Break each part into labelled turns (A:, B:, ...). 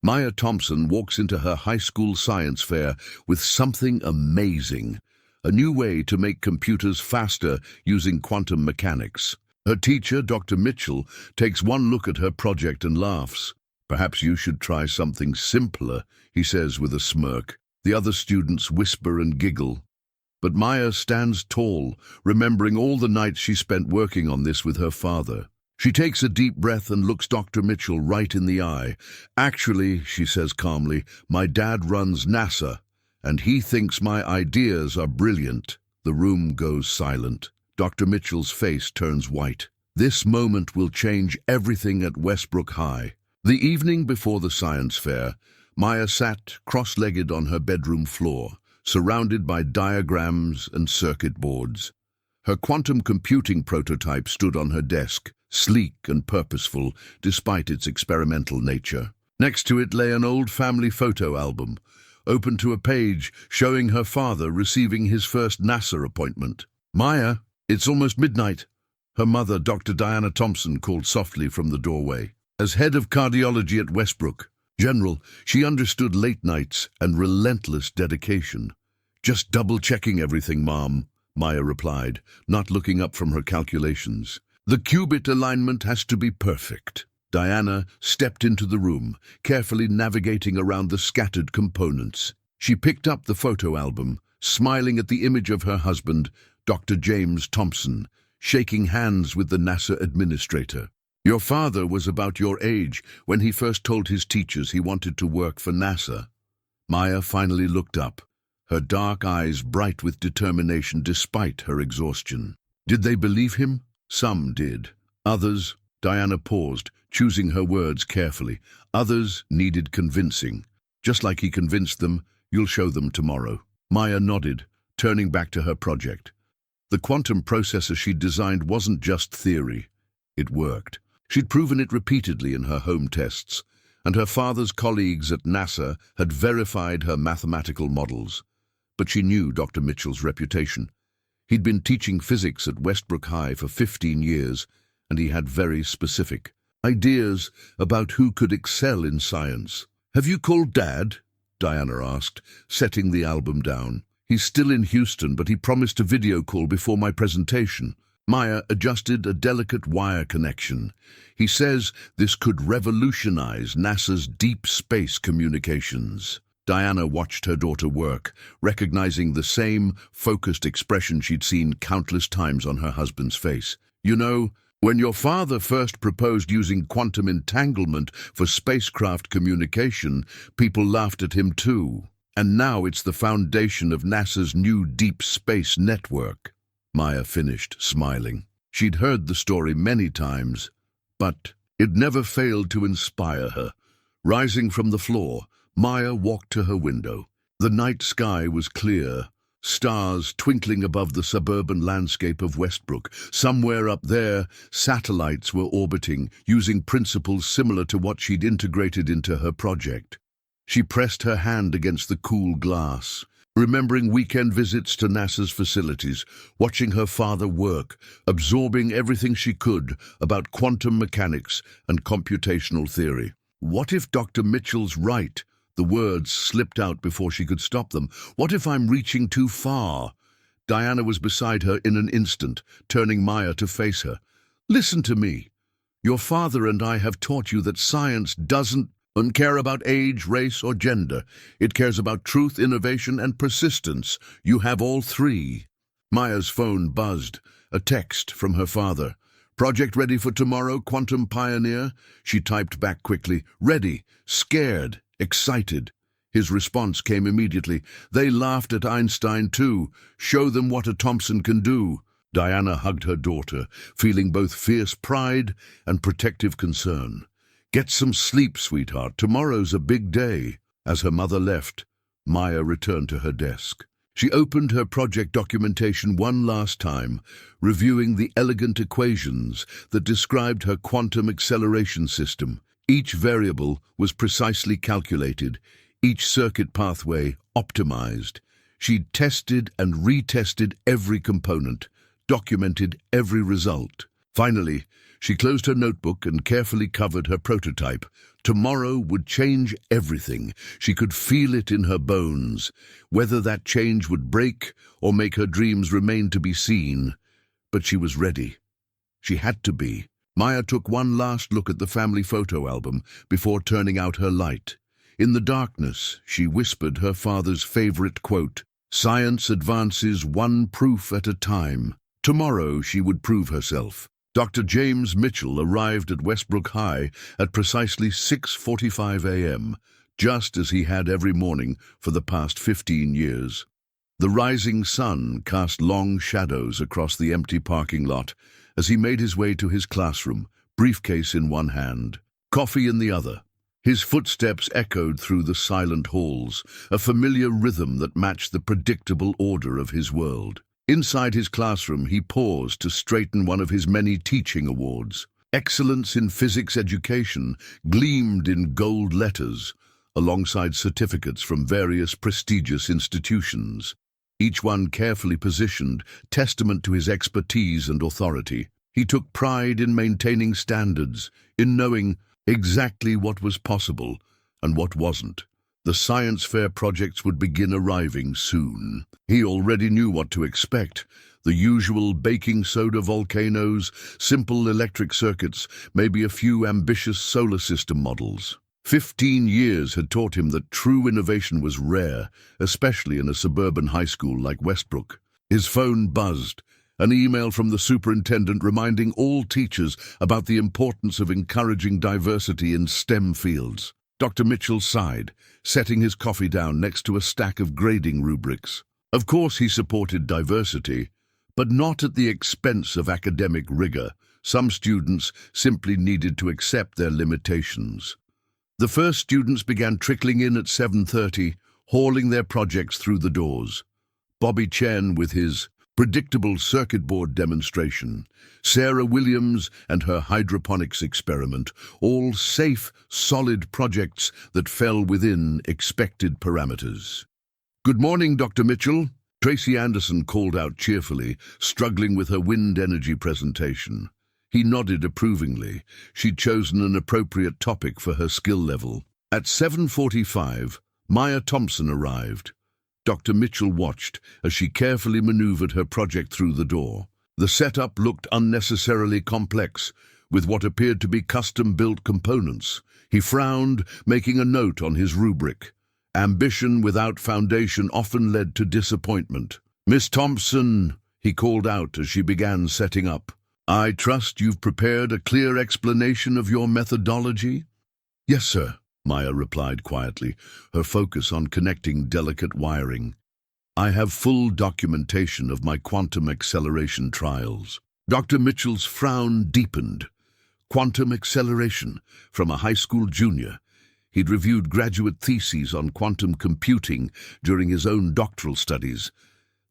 A: Maya Thompson walks into her high school science fair with something amazing, a new way to make computers faster using quantum mechanics. Her teacher, Dr. Mitchell, takes one look at her project and laughs. "Perhaps you should try something simpler," he says with a smirk. The other students whisper and giggle. But Maya stands tall, remembering all the nights she spent working on this with her father. She takes a deep breath and looks Dr. Mitchell right in the eye. "Actually," she says calmly, "my dad runs NASA, and he thinks my ideas are brilliant." The room goes silent. Dr. Mitchell's face turns white. This moment will change everything at Westbrook High. The evening before the science fair, Maya sat cross-legged on her bedroom floor, surrounded by diagrams and circuit boards. Her quantum computing prototype stood on her desk, sleek and purposeful despite its experimental nature. Next to it lay an old family photo album, open to a page showing her father receiving his first NASA appointment. "Maya, it's almost midnight," her mother, Dr. Diana Thompson, called softly from the doorway. As head of cardiology at Westbrook, General, she understood late nights and relentless dedication. "Just double-checking everything, Mom," Maya replied, not looking up from her calculations. "The qubit alignment has to be perfect." Diana stepped into the room, carefully navigating around the scattered components. She picked up the photo album, smiling at the image of her husband, Dr. James Thompson, shaking hands with the NASA administrator. "Your father was about your age when he first told his teachers he wanted to work for NASA." Maya finally looked up, her dark eyes bright with determination despite her exhaustion. Did they believe him? Some did. Others, Diana paused, choosing her words carefully. Others needed convincing. Just like he convinced them, "You'll show them tomorrow." Maya nodded, turning back to her project. The quantum processor she'd designed wasn't just theory. It worked. She'd proven it repeatedly in her home tests, and her father's colleagues at NASA had verified her mathematical models. But she knew Dr. Mitchell's reputation. He'd been teaching physics at Westbrook High for 15 years, and he had very specific ideas about who could excel in science. "Have you called Dad?" Diana asked, setting the album down. "He's still in Houston, but he promised a video call before my presentation." Maya adjusted a delicate wire connection. "He says this could revolutionize NASA's deep space communications." Diana watched her daughter work, recognizing the same focused expression she'd seen countless times on her husband's face. "You know, when your father first proposed using quantum entanglement for spacecraft communication, people laughed at him too. And now it's the foundation of NASA's new deep space network." Maya finished, smiling. She'd heard the story many times, but it never failed to inspire her. Rising from the floor, Maya walked to her window. The night sky was clear, stars twinkling above the suburban landscape of Westbrook. Somewhere up there, satellites were orbiting, using principles similar to what she'd integrated into her project. She pressed her hand against the cool glass, remembering weekend visits to NASA's facilities, watching her father work, absorbing everything she could about quantum mechanics and computational theory. "What if Dr. Mitchell's right?" The words slipped out before she could stop them. "What if I'm reaching too far?" Diana was beside her in an instant, turning Maya to face her. "Listen to me. Your father and I have taught you that science doesn't care about age, race, or gender. It cares about truth, innovation, and persistence. You have all three." Maya's phone buzzed, a text from her father. "Project ready for tomorrow, Quantum Pioneer?" She typed back quickly. "Ready, scared, excited." His response came immediately. "They laughed at Einstein too. Show them what a Thompson can do." Diana hugged her daughter, feeling both fierce pride and protective concern. "Get some sleep, sweetheart. Tomorrow's a big day." As her mother left, Maya returned to her desk. She opened her project documentation one last time, reviewing the elegant equations that described her quantum acceleration system. Each variable was precisely calculated, each circuit pathway optimized. She'd tested and retested every component, documented every result. Finally, She closed her notebook and carefully covered her prototype. Tomorrow would change everything. She could feel it in her bones. Whether that change would break or make her dreams remain to be seen. But she was ready. She had to be. Maya took one last look at the family photo album before turning out her light. In the darkness, she whispered her father's favorite quote, "Science advances one proof at a time." Tomorrow she would prove herself. Dr. James Mitchell arrived at Westbrook High at precisely 6:45 a.m., just as he had every morning for the past 15 years. The rising sun cast long shadows across the empty parking lot as he made his way to his classroom, briefcase in one hand, coffee in the other. His footsteps echoed through the silent halls, a familiar rhythm that matched the predictable order of his world. Inside his classroom, he paused to straighten one of his many teaching awards. Excellence in physics education gleamed in gold letters, alongside certificates from various prestigious institutions, each one carefully positioned, testament to his expertise and authority. He took pride in maintaining standards, in knowing exactly what was possible and what wasn't. The science fair projects would begin arriving soon. He already knew what to expect. The usual baking soda volcanoes, simple electric circuits, maybe a few ambitious solar system models. 15 years had taught him that true innovation was rare, especially in a suburban high school like Westbrook. His phone buzzed, an email from the superintendent reminding all teachers about the importance of encouraging diversity in STEM fields. Dr. Mitchell sighed, setting his coffee down next to a stack of grading rubrics. Of course he supported diversity, but not at the expense of academic rigor. Some students simply needed to accept their limitations. The first students began trickling in at 7:30, hauling their projects through the doors. Bobby Chen with his predictable circuit board demonstration, Sarah Williams and her hydroponics experiment, all safe, solid projects that fell within expected parameters. "Good morning, Dr. Mitchell," Tracy Anderson called out cheerfully, struggling with her wind energy presentation. He nodded approvingly. She'd chosen an appropriate topic for her skill level. At 7:45, Maya Thompson arrived. Dr. Mitchell watched as she carefully maneuvered her project through the door. The setup looked unnecessarily complex, with what appeared to be custom-built components. He frowned, making a note on his rubric. Ambition without foundation often led to disappointment. "Miss Thompson," he called out as she began setting up, "I trust you've prepared a clear explanation of your methodology?" "Yes, sir," Maya replied quietly, her focus on connecting delicate wiring. "I have full documentation of my quantum acceleration trials." Dr. Mitchell's frown deepened. Quantum acceleration, from a high school junior. He'd reviewed graduate theses on quantum computing during his own doctoral studies.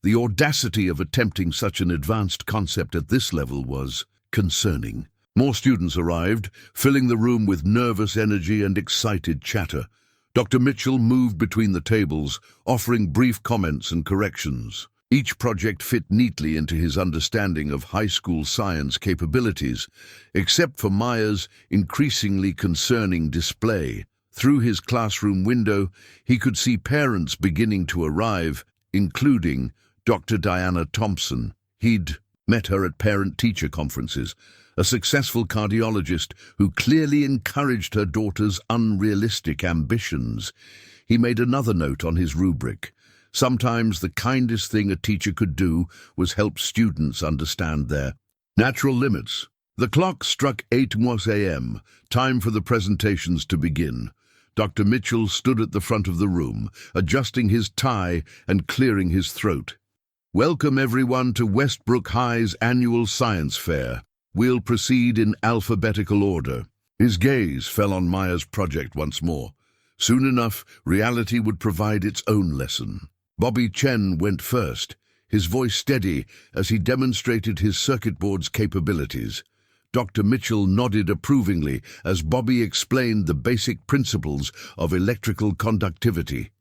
A: The audacity of attempting such an advanced concept at this level was concerning. More students arrived, filling the room with nervous energy and excited chatter. Dr. Mitchell moved between the tables, offering brief comments and corrections. Each project fit neatly into his understanding of high school science capabilities, except for Maya's increasingly concerning display. Through his classroom window, he could see parents beginning to arrive, including Dr. Diana Thompson. He'd met her at parent-teacher conferences, a successful cardiologist who clearly encouraged her daughter's unrealistic ambitions. He made another note on his rubric. Sometimes the kindest thing a teacher could do was help students understand their natural limits. The clock struck 8 a.m., time for the presentations to begin. Dr. Mitchell stood at the front of the room, adjusting his tie and clearing his throat. "Welcome everyone to Westbrook High's annual science fair. We'll proceed in alphabetical order." His gaze fell on Maya's project once more. Soon enough, reality would provide its own lesson. Bobby Chen went first, his voice steady as he demonstrated his circuit board's capabilities. Dr. Mitchell nodded approvingly as Bobby explained the basic principles of electrical conductivity.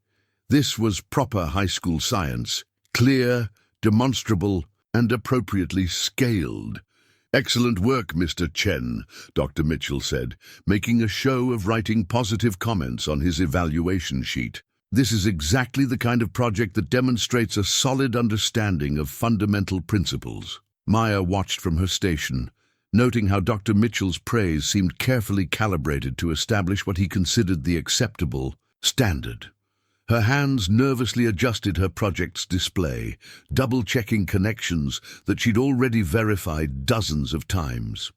A: This was proper high school science, clear, demonstrable, and appropriately scaled. Excellent work, Mr. Chen, Dr. Mitchell said, making a show of writing positive comments on his evaluation sheet. This is exactly the kind of project that demonstrates a solid understanding of fundamental principles. Maya watched from her station, noting how Dr. Mitchell's praise seemed carefully calibrated to establish what he considered the acceptable standard. Her hands nervously adjusted her project's display, double-checking connections that she'd already verified dozens of times.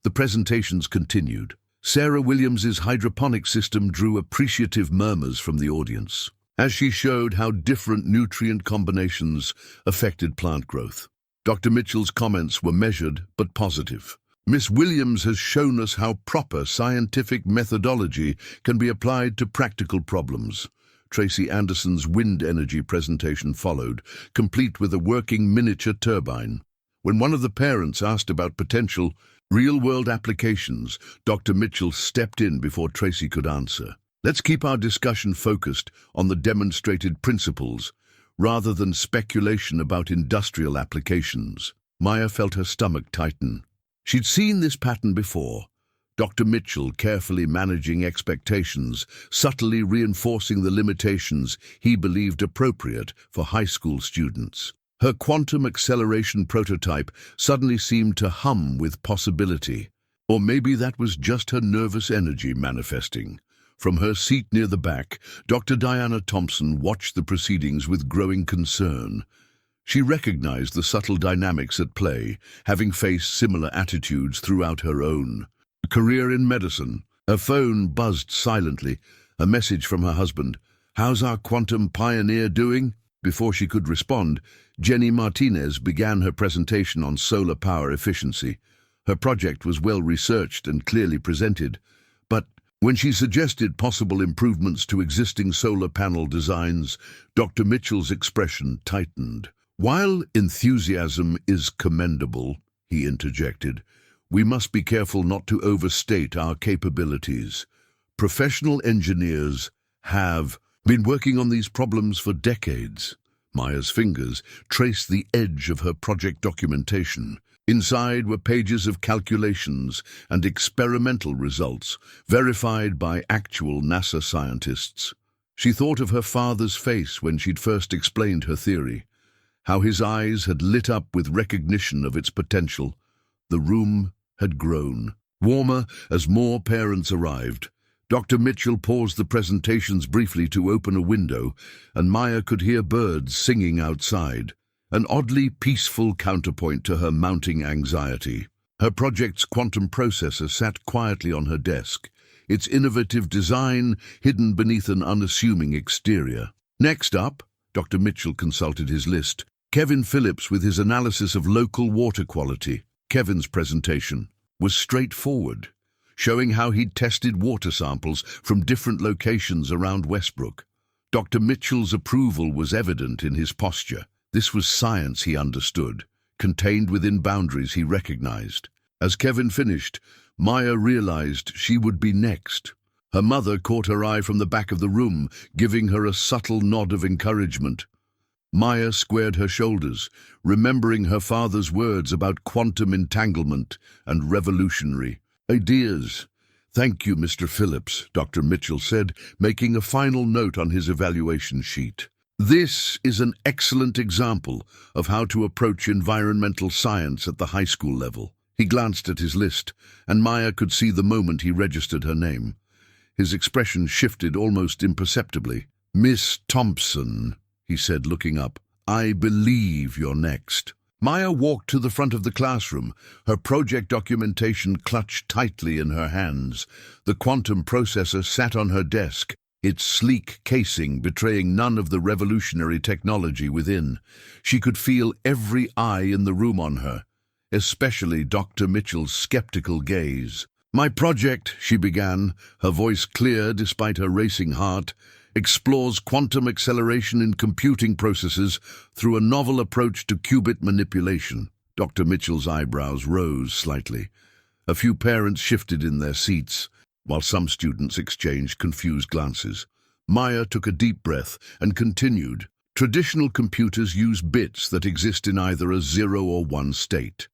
A: The presentations continued. Sarah Williams's hydroponic system drew appreciative murmurs from the audience, as she showed how different nutrient combinations affected plant growth. Dr. Mitchell's comments were measured but positive. Miss Williams has shown us how proper scientific methodology can be applied to practical problems. Tracy Anderson's wind energy presentation followed, complete with a working miniature turbine. When one of the parents asked about potential real-world applications, Dr. Mitchell stepped in before Tracy could answer. Let's keep our discussion focused on the demonstrated principles, rather than speculation about industrial applications. Maya felt her stomach tighten. She'd seen this pattern before. Dr. Mitchell carefully managing expectations, subtly reinforcing the limitations he believed appropriate for high school students. Her quantum acceleration prototype suddenly seemed to hum with possibility. Or maybe that was just her nervous energy manifesting. From her seat near the back, Dr. Diana Thompson watched the proceedings with growing concern. She recognized the subtle dynamics at play, having faced similar attitudes throughout her own career in medicine. Her phone buzzed silently, a message from her husband. "How's our quantum pioneer doing?" Before she could respond, Jenny Martinez began her presentation on solar power efficiency. Her project was well researched and clearly presented, but when she suggested possible improvements to existing solar panel designs, Dr. Mitchell's expression tightened. "While enthusiasm is commendable," he interjected, "we must be careful not to overstate our capabilities. Professional engineers have been working on these problems for decades." Maya's fingers traced the edge of her project documentation. Inside were pages of calculations and experimental results, verified by actual NASA scientists. She thought of her father's face when she'd first explained her theory, how his eyes had lit up with recognition of its potential. The room had grown warmer as more parents arrived. Dr. Mitchell paused the presentations briefly to open a window, and Maya could hear birds singing outside, an oddly peaceful counterpoint to her mounting anxiety. Her project's quantum processor sat quietly on her desk, its innovative design hidden beneath an unassuming exterior. Next up, Dr. Mitchell consulted his list. Kevin Phillips with his analysis of local water quality. Kevin's presentation was straightforward, showing how he'd tested water samples from different locations around Westbrook. Dr. Mitchell's approval was evident in his posture. This was science he understood, contained within boundaries he recognized. As Kevin finished, Maya realized she would be next. Her mother caught her eye from the back of the room, giving her a subtle nod of encouragement. Maya squared her shoulders, remembering her father's words about quantum entanglement and revolutionary ideas. "Thank you, Mr. Phillips," Dr. Mitchell said, making a final note on his evaluation sheet. "This is an excellent example of how to approach environmental science at the high school level." He glanced at his list, and Maya could see the moment he registered her name. His expression shifted almost imperceptibly. "Miss Thompson," he said, looking up, "I believe you're next." Maya walked to the front of the classroom, her project documentation clutched tightly in her hands. The quantum processor sat on her desk, its sleek casing betraying none of the revolutionary technology within. She could feel every eye in the room on her, especially Dr. Mitchell's skeptical gaze. "My project," she began, her voice clear despite her racing heart, "explores quantum acceleration in computing processes through a novel approach to qubit manipulation." Dr. Mitchell's eyebrows rose slightly. A few parents shifted in their seats, while some students exchanged confused glances. Maya took a deep breath and continued. "Traditional computers use bits that exist in either a 0 or 1 state.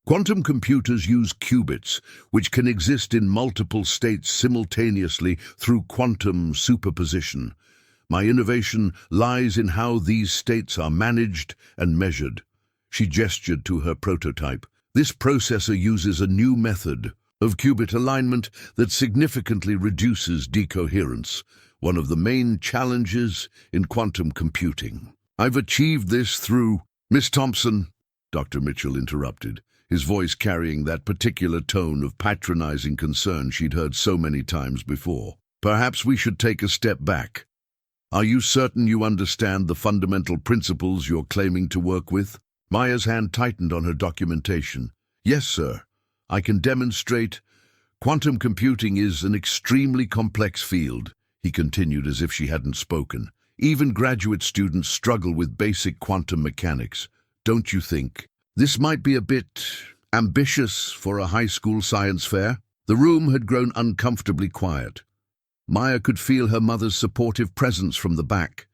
A: Quantum computers use qubits, which can exist in multiple states simultaneously through quantum superposition. My innovation lies in how these states are managed and measured. She gestured to her prototype. This processor uses a new method of qubit alignment that significantly reduces decoherence, one of the main challenges in quantum computing. I've achieved this through... Miss Thompson, Dr. Mitchell interrupted, his voice carrying that particular tone of patronizing concern she'd heard so many times before. Perhaps we should take a step back. Are you certain you understand the fundamental principles you're claiming to work with? Maya's hand tightened on her documentation. Yes, sir. I can demonstrate. Quantum computing is an extremely complex field, he continued as if she hadn't spoken. Even graduate students struggle with basic quantum mechanics. Don't you think? This might be a bit ambitious for a high school science fair. The room had grown uncomfortably quiet. Maya could feel her mother's supportive presence from the back,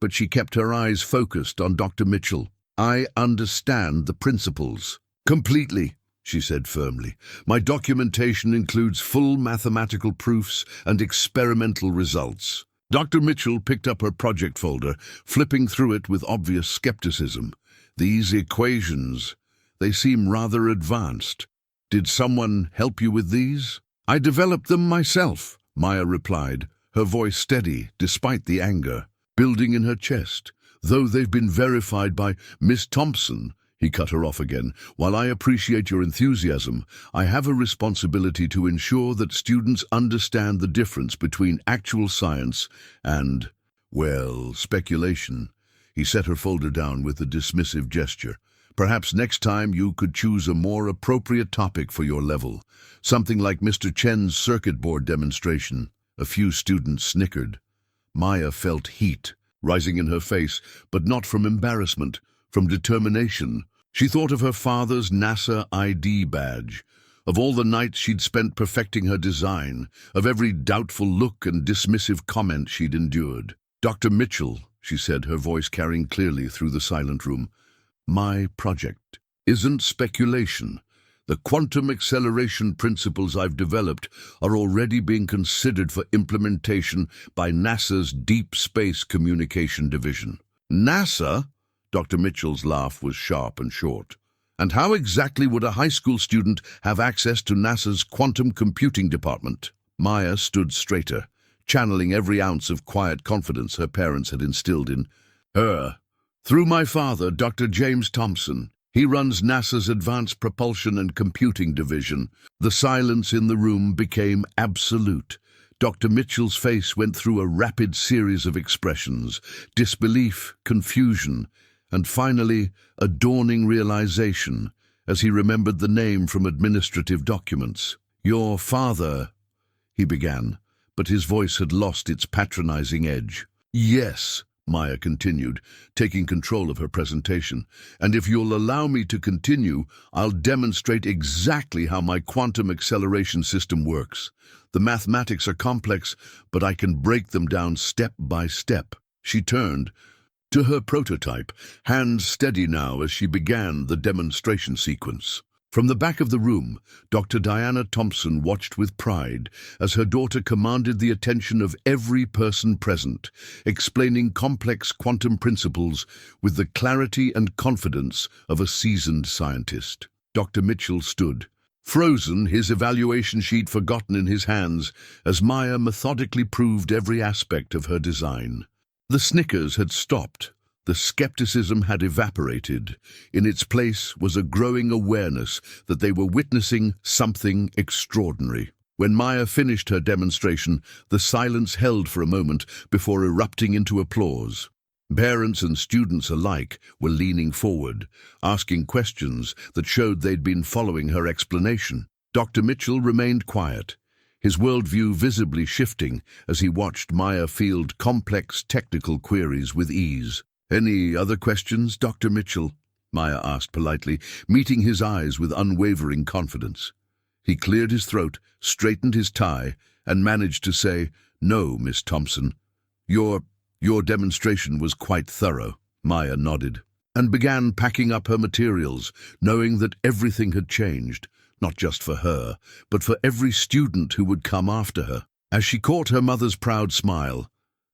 A: but she kept her eyes focused on Dr. Mitchell. I understand the principles. Completely, she said firmly. My documentation includes full mathematical proofs and experimental results. Dr. Mitchell picked up her project folder, flipping through it with obvious skepticism. These equations, they seem rather advanced. Did someone help you with these? I developed them myself, Maya replied, her voice steady despite the anger building in her chest. Though they've been verified by Miss Thompson, he cut her off again. While I appreciate your enthusiasm, I have a responsibility to ensure that students understand the difference between actual science and, well, speculation. He set her folder down with a dismissive gesture. Perhaps next time you could choose a more appropriate topic for your level. Something like Mr. Chen's circuit board demonstration. A few students snickered. Maya felt heat rising in her face, but not from embarrassment, from determination. She thought of her father's NASA ID badge, of all the nights she'd spent perfecting her design, of every doubtful look and dismissive comment she'd endured. Dr. Mitchell, she said, her voice carrying clearly through the silent room, my project isn't speculation. The quantum acceleration principles I've developed are already being considered for implementation by NASA's Deep Space Communication Division. NASA? Dr. Mitchell's laugh was sharp and short. And how exactly would a high school student have access to NASA's quantum computing department? Maya stood straighter, channeling every ounce of quiet confidence her parents had instilled in her. Through my father, Dr. James Thompson. He runs NASA's Advanced Propulsion and Computing Division. The silence in the room became absolute. Dr. Mitchell's face went through a rapid series of expressions, disbelief, confusion, and finally a dawning realization as he remembered the name from administrative documents. Your father, he began, but his voice had lost its patronizing edge. Yes, Maya continued, taking control of her presentation. And if you'll allow me to continue, I'll demonstrate exactly how my quantum acceleration system works. The mathematics are complex, but I can break them down step by step. She turned to her prototype, hands steady now as she began the demonstration sequence. From the back of the room, Dr. Diana Thompson watched with pride as her daughter commanded the attention of every person present, explaining complex quantum principles with the clarity and confidence of a seasoned scientist. Dr. Mitchell stood, frozen, his evaluation sheet forgotten in his hands, as Maya methodically proved every aspect of her design. The snickers had stopped. The skepticism had evaporated. In its place was a growing awareness that they were witnessing something extraordinary. When Maya finished her demonstration, the silence held for a moment before erupting into applause. Parents and students alike were leaning forward, asking questions that showed they'd been following her explanation. Dr. Mitchell remained quiet, his worldview visibly shifting as he watched Maya field complex technical queries with ease. Any other questions, Dr. Mitchell? Maya asked politely, meeting his eyes with unwavering confidence. He cleared his throat, straightened his tie, and managed to say, No, Miss Thompson. Your demonstration was quite thorough. Maya nodded. and began packing up her materials, knowing that everything had changed, not just for her, but for every student who would come after her. As she caught her mother's proud smile,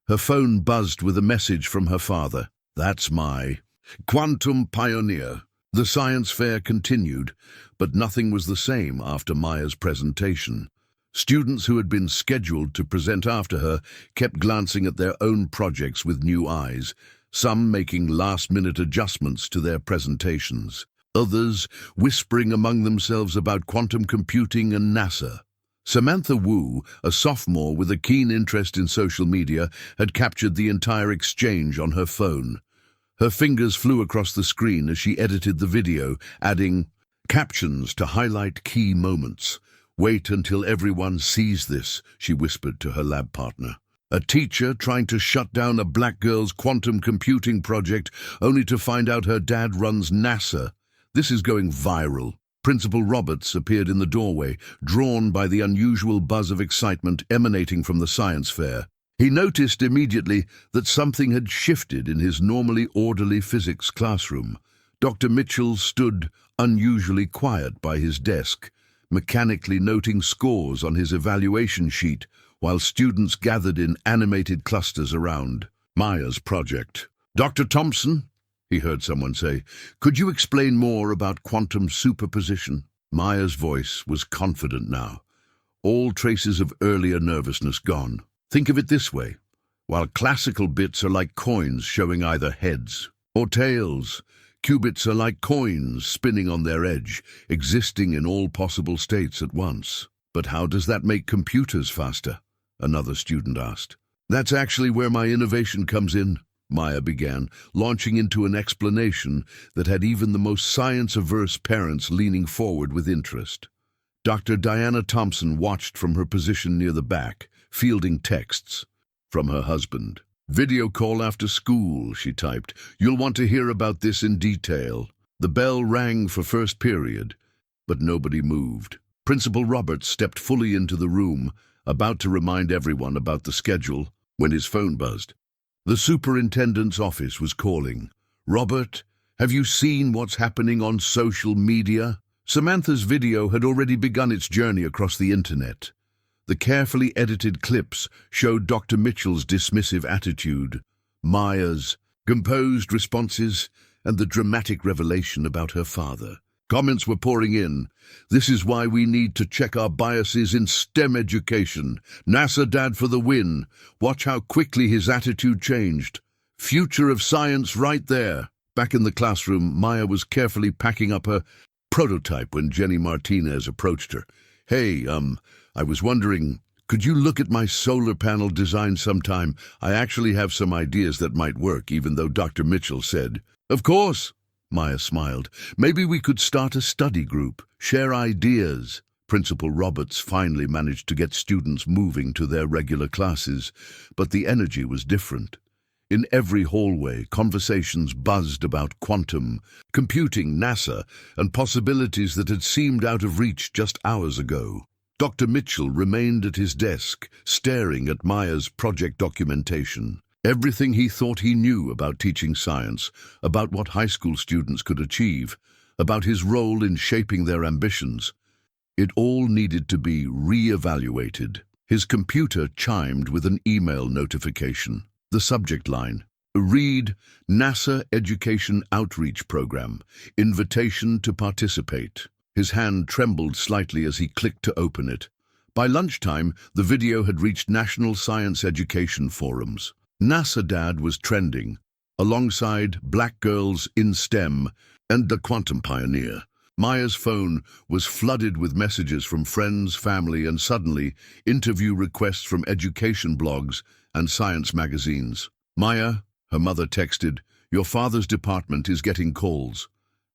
A: her phone buzzed with a message from her father. "That's my quantum pioneer." The science fair continued, but nothing was the same after Maya's presentation. Students who had been scheduled to present after her kept glancing at their own projects with new eyes, some making last-minute adjustments to their presentations, others whispering among themselves about quantum computing and NASA. Samantha Wu, a sophomore with a keen interest in social media, had captured the entire exchange on her phone. Her fingers flew across the screen as she edited the video, adding captions to highlight key moments. "Wait until everyone sees this," she whispered to her lab partner. A teacher trying to shut down a black girl's quantum computing project only to find out her dad runs NASA. This is going viral. Principal Roberts appeared in the doorway, drawn by the unusual buzz of excitement emanating from the science fair. He noticed immediately that something had shifted in his normally orderly physics classroom. Dr. Mitchell stood unusually quiet by his desk, mechanically noting scores on his evaluation sheet, while students gathered in animated clusters around Maya's project. "Dr. Thompson," he heard someone say, "could you explain more about quantum superposition?" Maya's voice was confident now, all traces of earlier nervousness gone. "Think of it this way. While classical bits are like coins showing either heads or tails, qubits are like coins spinning on their edge, existing in all possible states at once." "But how does that make computers faster?" another student asked. "That's actually where my innovation comes in," Maya began, launching into an explanation that had even the most science-averse parents leaning forward with interest. Dr. Diana Thompson watched from her position near the back, fielding texts from her husband. "Video call after school," she typed. "You'll want to hear about this in detail." The bell rang for first period, but nobody moved. Principal Roberts stepped fully into the room, about to remind everyone about the schedule, when his phone buzzed. The superintendent's office was calling. "Robert, have you seen what's happening on social media?" Samantha's video had already begun its journey across the internet. The carefully edited clips showed Dr. Mitchell's dismissive attitude, Maya's composed responses, and the dramatic revelation about her father. Comments were pouring in. "This is why we need to check our biases in STEM education. NASA dad for the win. Watch how quickly his attitude changed. Future of science right there." Back in the classroom, Maya was carefully packing up her prototype when Jenny Martinez approached her. "Hey, I was wondering, could you look at my solar panel design sometime? I actually have some ideas that might work, even though Dr. Mitchell said." "Of course," Maya smiled. "Maybe we could start a study group, share ideas." Principal Roberts finally managed to get students moving to their regular classes, but the energy was different. In every hallway, conversations buzzed about quantum, computing, NASA, and possibilities that had seemed out of reach just hours ago. Dr. Mitchell remained at his desk, staring at Maya's project documentation. Everything he thought he knew about teaching science, about what high school students could achieve, about his role in shaping their ambitions, it all needed to be re-evaluated. His computer chimed with an email notification. The subject line: "Read NASA Education Outreach Program. Invitation to participate." His hand trembled slightly as he clicked to open it. By lunchtime, the video had reached national science education forums. NASA Dad was trending, alongside Black Girls in STEM and the Quantum Pioneer. Maya's phone was flooded with messages from friends, family, and suddenly, interview requests from education blogs and science magazines. "Maya," her mother texted, "your father's department is getting calls.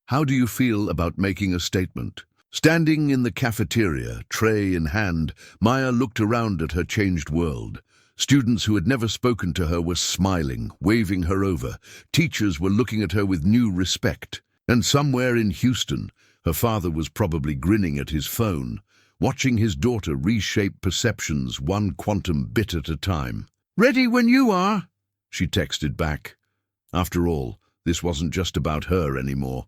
A: How do you feel about making a statement?" Standing in the cafeteria, tray in hand, Maya looked around at her changed world. Students who had never spoken to her were smiling, waving her over. Teachers were looking at her with new respect. And somewhere in Houston, her father was probably grinning at his phone, watching his daughter reshape perceptions one quantum bit at a time. "Ready when you are," she texted back. After all, This wasn't just about her anymore.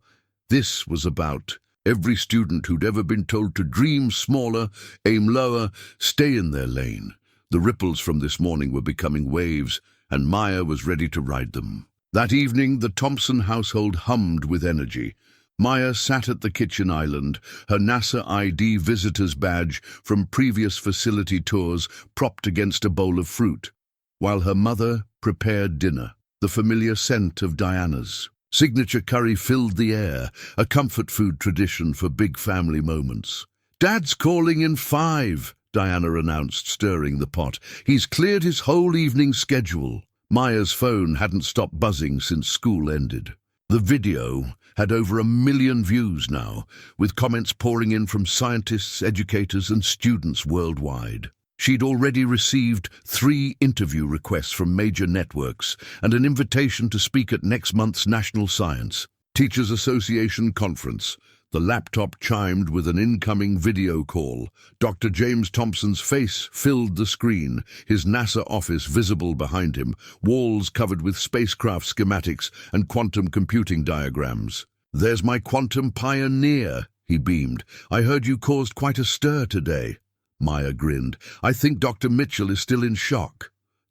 A: This was about every student who'd ever been told to dream smaller, aim lower, stay in their lane. The ripples from this morning were becoming waves, and Maya was ready to ride them. That evening, the Thompson household hummed with energy. Maya sat at the kitchen island, her NASA ID visitor's badge from previous facility tours propped against a bowl of fruit, while her mother prepared dinner. The familiar scent of Diana's signature curry filled the air, a comfort food tradition for big family moments. "Dad's calling in 5, Diana announced, stirring the pot. "He's cleared his whole evening schedule." Maya's phone hadn't stopped buzzing since school ended. The video had over 1 million views now, with comments pouring in from scientists, educators, and students worldwide. She'd already received 3 interview requests from major networks and an invitation to speak at next month's National Science Teachers Association conference. The laptop chimed with an incoming video call. Dr. James Thompson's face filled the screen, his NASA office visible behind him, walls covered with spacecraft schematics and quantum computing diagrams. "There's my quantum pioneer," he beamed. "I heard you caused quite a stir today." Maya grinned. "I think Dr. Mitchell is still in shock."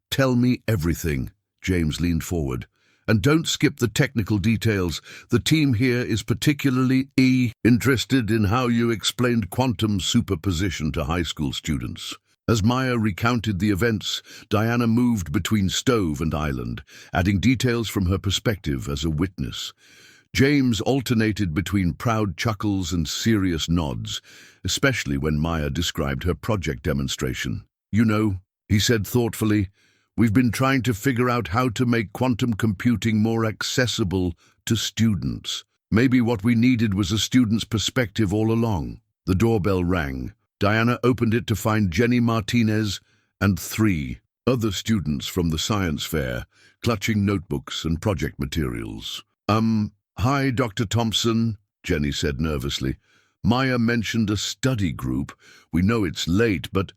A: "Tell me everything." James leaned forward. "And don't skip the technical details. The team here is particularly interested in how you explained quantum superposition to high school students." As Maya recounted the events, Diana moved between stove and island, adding details from her perspective as a witness. James alternated between proud chuckles and serious nods, especially when Maya described her project demonstration. "You know," he said thoughtfully, "we've been trying to figure out how to make quantum computing more accessible to students. Maybe what we needed was a student's perspective all along." The doorbell rang. Diana opened it to find Jenny Martinez and 3 other students from the science fair, clutching notebooks and project materials. "Hi, Dr. Thompson," Jenny said nervously. "Maya mentioned a study group. We know it's late, but—"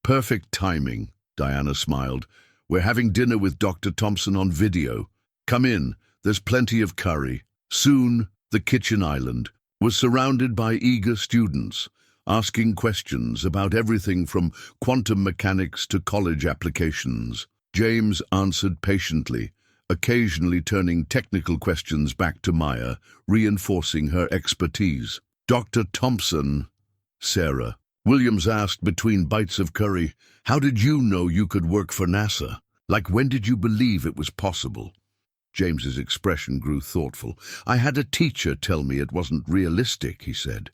A: "Perfect timing," Diana smiled. "We're having dinner with Dr. Thompson on video. Come in, there's plenty of curry." Soon, the kitchen island was surrounded by eager students, asking questions about everything from quantum mechanics to college applications. James answered patiently, occasionally turning technical questions back to Maya, reinforcing her expertise. "Dr. Thompson," Sarah Williams asked between bites of curry, "how did you know you could work for NASA? Like, when did you believe it was possible?" James's expression grew thoughtful. "I had a teacher tell me it wasn't realistic," he said,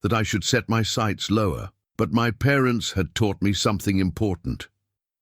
A: "that I should set my sights lower. But my parents had taught me something important.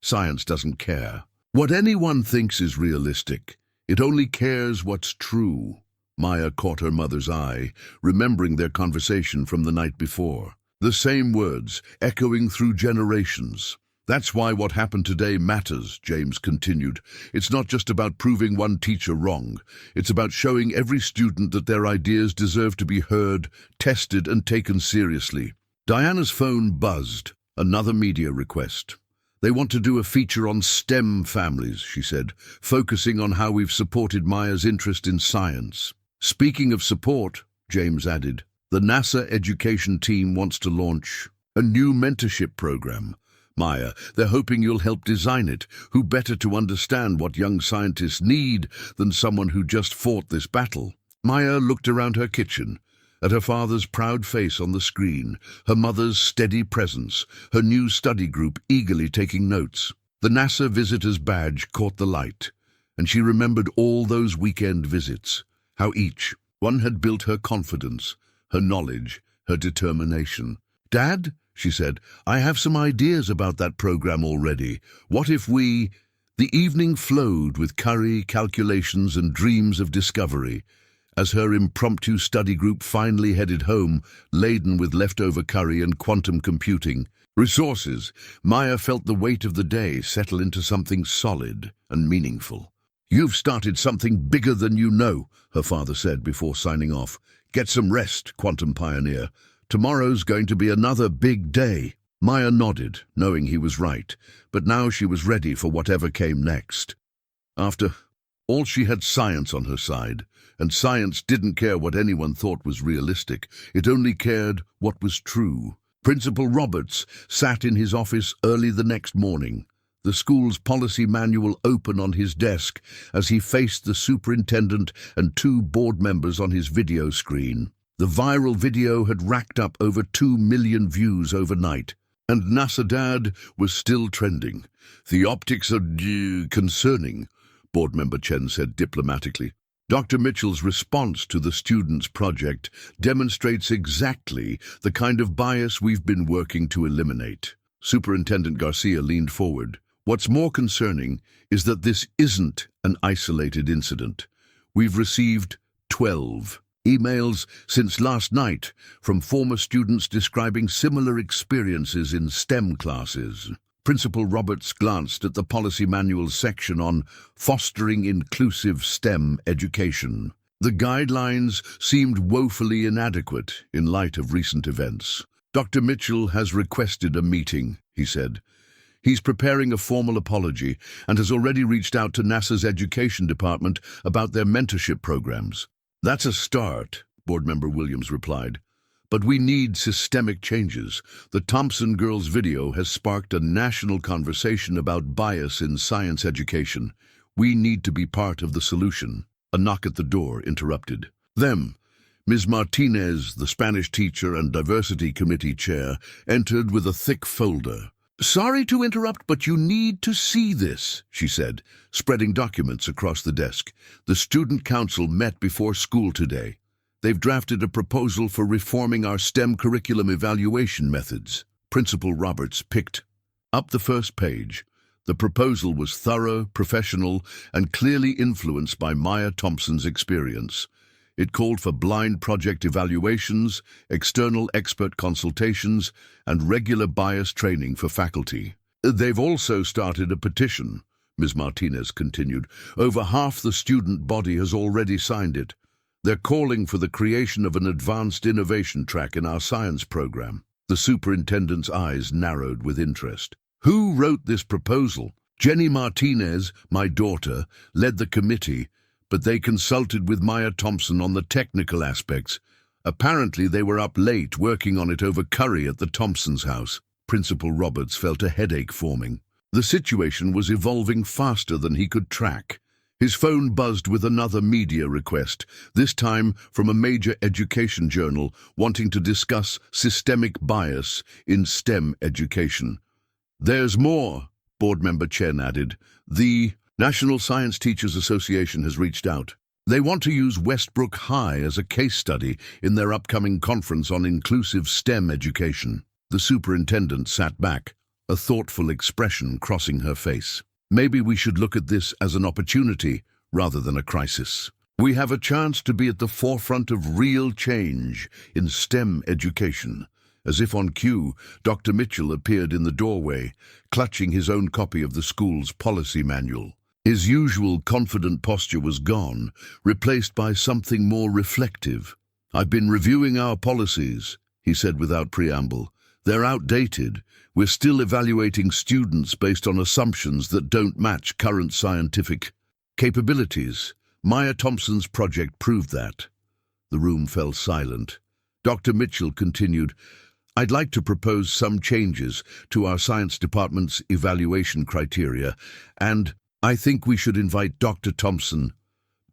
A: Science doesn't care what anyone thinks is realistic. It only cares what's true." Maya caught her mother's eye, remembering their conversation from the night before. The same words, echoing through generations. "That's why what happened today matters," James continued. "It's not just about proving one teacher wrong. It's about showing every student that their ideas deserve to be heard, tested, and taken seriously." Diana's phone buzzed. Another media request. "They want to do a feature on STEM families," she said, "focusing on how we've supported Maya's interest in science." "Speaking of support," James added, "the NASA education team wants to launch a new mentorship program. Maya, they're hoping you'll help design it. Who better to understand what young scientists need than someone who just fought this battle?" Maya looked around her kitchen, at her father's proud face on the screen, her mother's steady presence, her new study group eagerly taking notes. The NASA visitor's badge caught the light, and she remembered all those weekend visits, how each one had built her confidence, her knowledge, her determination. "Dad," she said, "I have some ideas about that program already. What if we—" The evening flowed with curry, calculations, and dreams of discovery. As her impromptu study group finally headed home, laden with leftover curry and quantum computing resources, Maya felt the weight of the day settle into something solid and meaningful. "You've started something bigger than you know," her father said before signing off. "Get some rest, quantum pioneer. Tomorrow's going to be another big day." Maya nodded, knowing he was right, but now she was ready for whatever came next. After All she had science on her side, and science didn't care what anyone thought was realistic. It only cared what was true. Principal Roberts sat in his office early the next morning, the school's policy manual open on his desk as he faced the superintendent and 2 board members on his video screen. The viral video had racked up over 2 million views overnight, and NASA Dad was still trending. "The optics are concerning," Board Member Chen said diplomatically. Dr. Mitchell's response to the students' project demonstrates exactly the kind of bias we've been working to eliminate. Superintendent Garcia leaned forward. "What's more concerning is that this isn't an isolated incident. We've received 12 emails since last night from former students describing similar experiences in STEM classes." Principal Roberts glanced at the policy manual section on fostering inclusive STEM education. The guidelines seemed woefully inadequate in light of recent events. "Dr. Mitchell has requested a meeting," he said. "He's preparing a formal apology and has already reached out to NASA's education department about their mentorship programs." "That's a start," Board Member Williams replied. "But we need systemic changes. The Thompson girls' video has sparked a national conversation about bias in science education. We need to be part of the solution." A knock at the door interrupted them. Ms. Martinez, the Spanish teacher and diversity committee chair, entered with a thick folder. "Sorry to interrupt, but you need to see this," she said, spreading documents across the desk. "The Student Council met before school today. They've drafted a proposal for reforming our STEM curriculum evaluation methods." Principal Roberts picked up the first page. The proposal was thorough, professional, and clearly influenced by Maya Thompson's experience. It called for blind project evaluations, external expert consultations, and regular bias training for faculty. "They've also started a petition," Ms. Martinez continued. "Over half the student body has already signed it. They're calling for the creation of an advanced innovation track in our science program." The superintendent's eyes narrowed with interest. "Who wrote this proposal?" "Jenny Martinez, my daughter, led the committee, but they consulted with Maya Thompson on the technical aspects. Apparently they were up late working on it over curry at the Thompson's house." Principal Roberts felt a headache forming. The situation was evolving faster than he could track. His phone buzzed with another media request, this time from a major education journal wanting to discuss systemic bias in STEM education. "There's more," Board Member Chen added. "The National Science Teachers Association has reached out. They want to use Westbrook High as a case study in their upcoming conference on inclusive STEM education." The superintendent sat back, a thoughtful expression crossing her face. "Maybe we should look at this as an opportunity rather than a crisis. We have a chance to be at the forefront of real change in STEM education." As if on cue, Dr. Mitchell appeared in the doorway, clutching his own copy of the school's policy manual. His usual confident posture was gone, replaced by something more reflective. "I've been reviewing our policies," he said without preamble. "They're outdated. We're still evaluating students based on assumptions that don't match current scientific capabilities. Maya Thompson's project proved that." The room fell silent. Dr. Mitchell continued, "I'd like to propose some changes to our science department's evaluation criteria, and I think we should invite Dr. Thompson,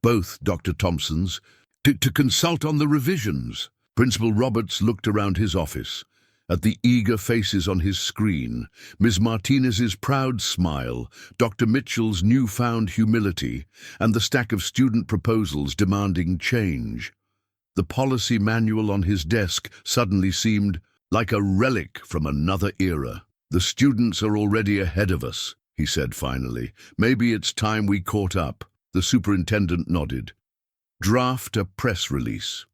A: both Dr. Thompsons, to consult on the revisions." Principal Roberts looked around his office, at the eager faces on his screen, Ms. Martinez's proud smile, Dr. Mitchell's newfound humility, and the stack of student proposals demanding change. The policy manual on his desk suddenly seemed like a relic from another era. "The students are already ahead of us," he said finally. "Maybe it's time we caught up." The superintendent nodded. "Draft a press release.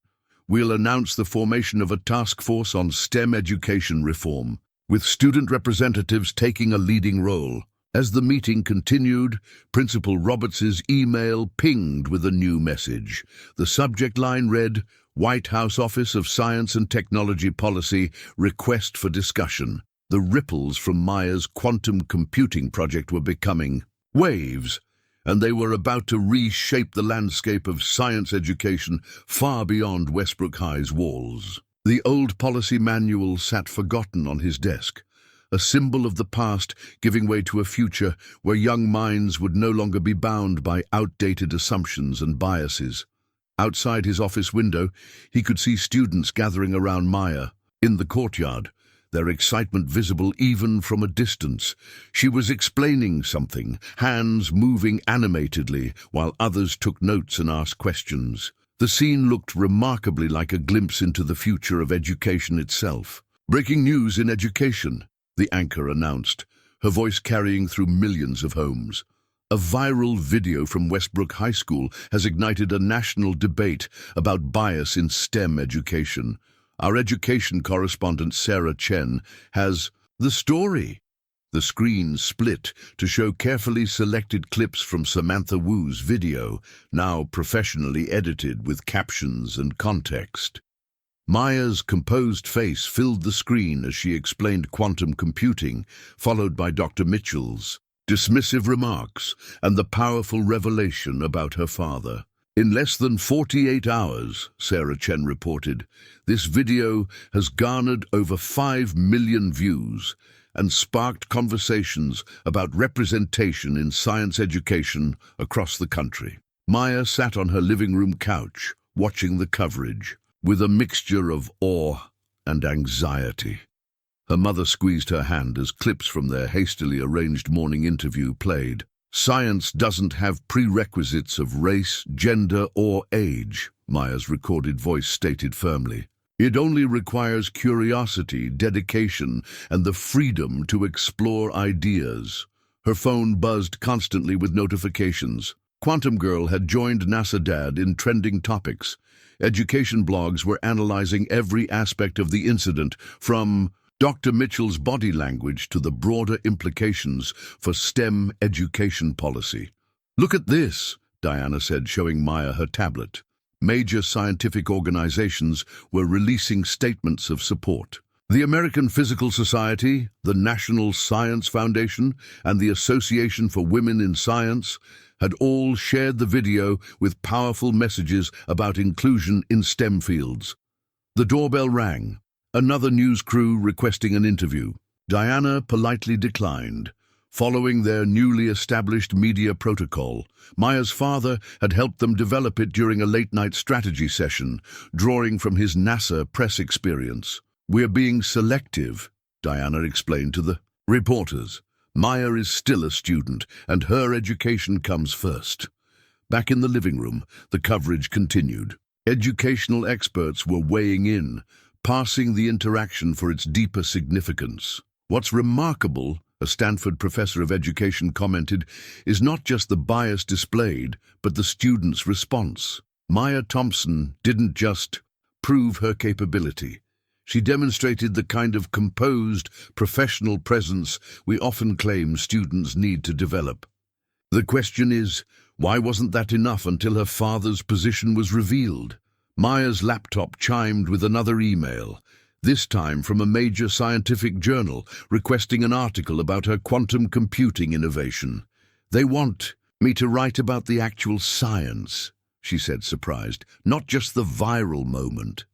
A: We'll announce the formation of a task force on STEM education reform, with student representatives taking a leading role." As the meeting continued, Principal Roberts's email pinged with a new message. The subject line read, "White House Office of Science and Technology Policy, request for discussion." The ripples from Maya's quantum computing project were becoming waves. and they were about to reshape the landscape of science education far beyond Westbrook High's walls. The old policy manual sat forgotten on his desk, a symbol of the past giving way to a future where young minds would no longer be bound by outdated assumptions and biases. Outside his office window, he could see students gathering around Maya in the courtyard, their excitement visible even from a distance. She was explaining something, hands moving animatedly, while others took notes and asked questions. The scene looked remarkably like a glimpse into the future of education itself. "Breaking news in education," the anchor announced, her voice carrying through millions of homes. A viral video from Westbrook High School has ignited a national debate about bias in STEM education. Our education correspondent Sarah Chen has the story. The screen split to show carefully selected clips from Samantha Wu's video, now professionally edited with captions and context. Maya's composed face filled the screen as she explained quantum computing, followed by Dr. Mitchell's dismissive remarks and the powerful revelation about her father. In less than 48 hours, Sarah Chen reported, this video has garnered over 5 million views and sparked conversations about representation in science education across the country. Maya sat on her living room couch, watching the coverage, with a mixture of awe and anxiety. Her mother squeezed her hand as clips from their hastily arranged morning interview played. "Science doesn't have prerequisites of race, gender, or age," Maya's recorded voice stated firmly. "It only requires curiosity, dedication, and the freedom to explore ideas." Her phone buzzed constantly with notifications. Quantum Girl had joined NASA Dad in trending topics. Education blogs were analyzing every aspect of the incident, from Dr. Mitchell's body language to the broader implications for STEM education policy. "Look at this," Diana said, showing Maya her tablet. Major scientific organizations were releasing statements of support. The American Physical Society, the National Science Foundation, and the Association for Women in Science had all shared the video with powerful messages about inclusion in STEM fields. The doorbell rang. Another news crew requesting an interview. Diana politely declined. Following their newly established media protocol, Maya's father had helped them develop it during a late-night strategy session, drawing from his NASA press experience. "We're being selective," Diana explained to the reporters. "Maya is still a student, and her education comes first." Back in the living room, the coverage continued. Educational experts were weighing in, passing the interaction for its deeper significance. "What's remarkable," a Stanford professor of education commented, "is not just the bias displayed, but the students' response. Maya Thompson didn't just prove her capability. She demonstrated the kind of composed, professional presence we often claim students need to develop. The question is, why wasn't that enough until her father's position was revealed?" Maya's laptop chimed with another email, this time from a major scientific journal requesting an article about her quantum computing innovation. "They want me to write about the actual science," she said, surprised, "not just the viral moment."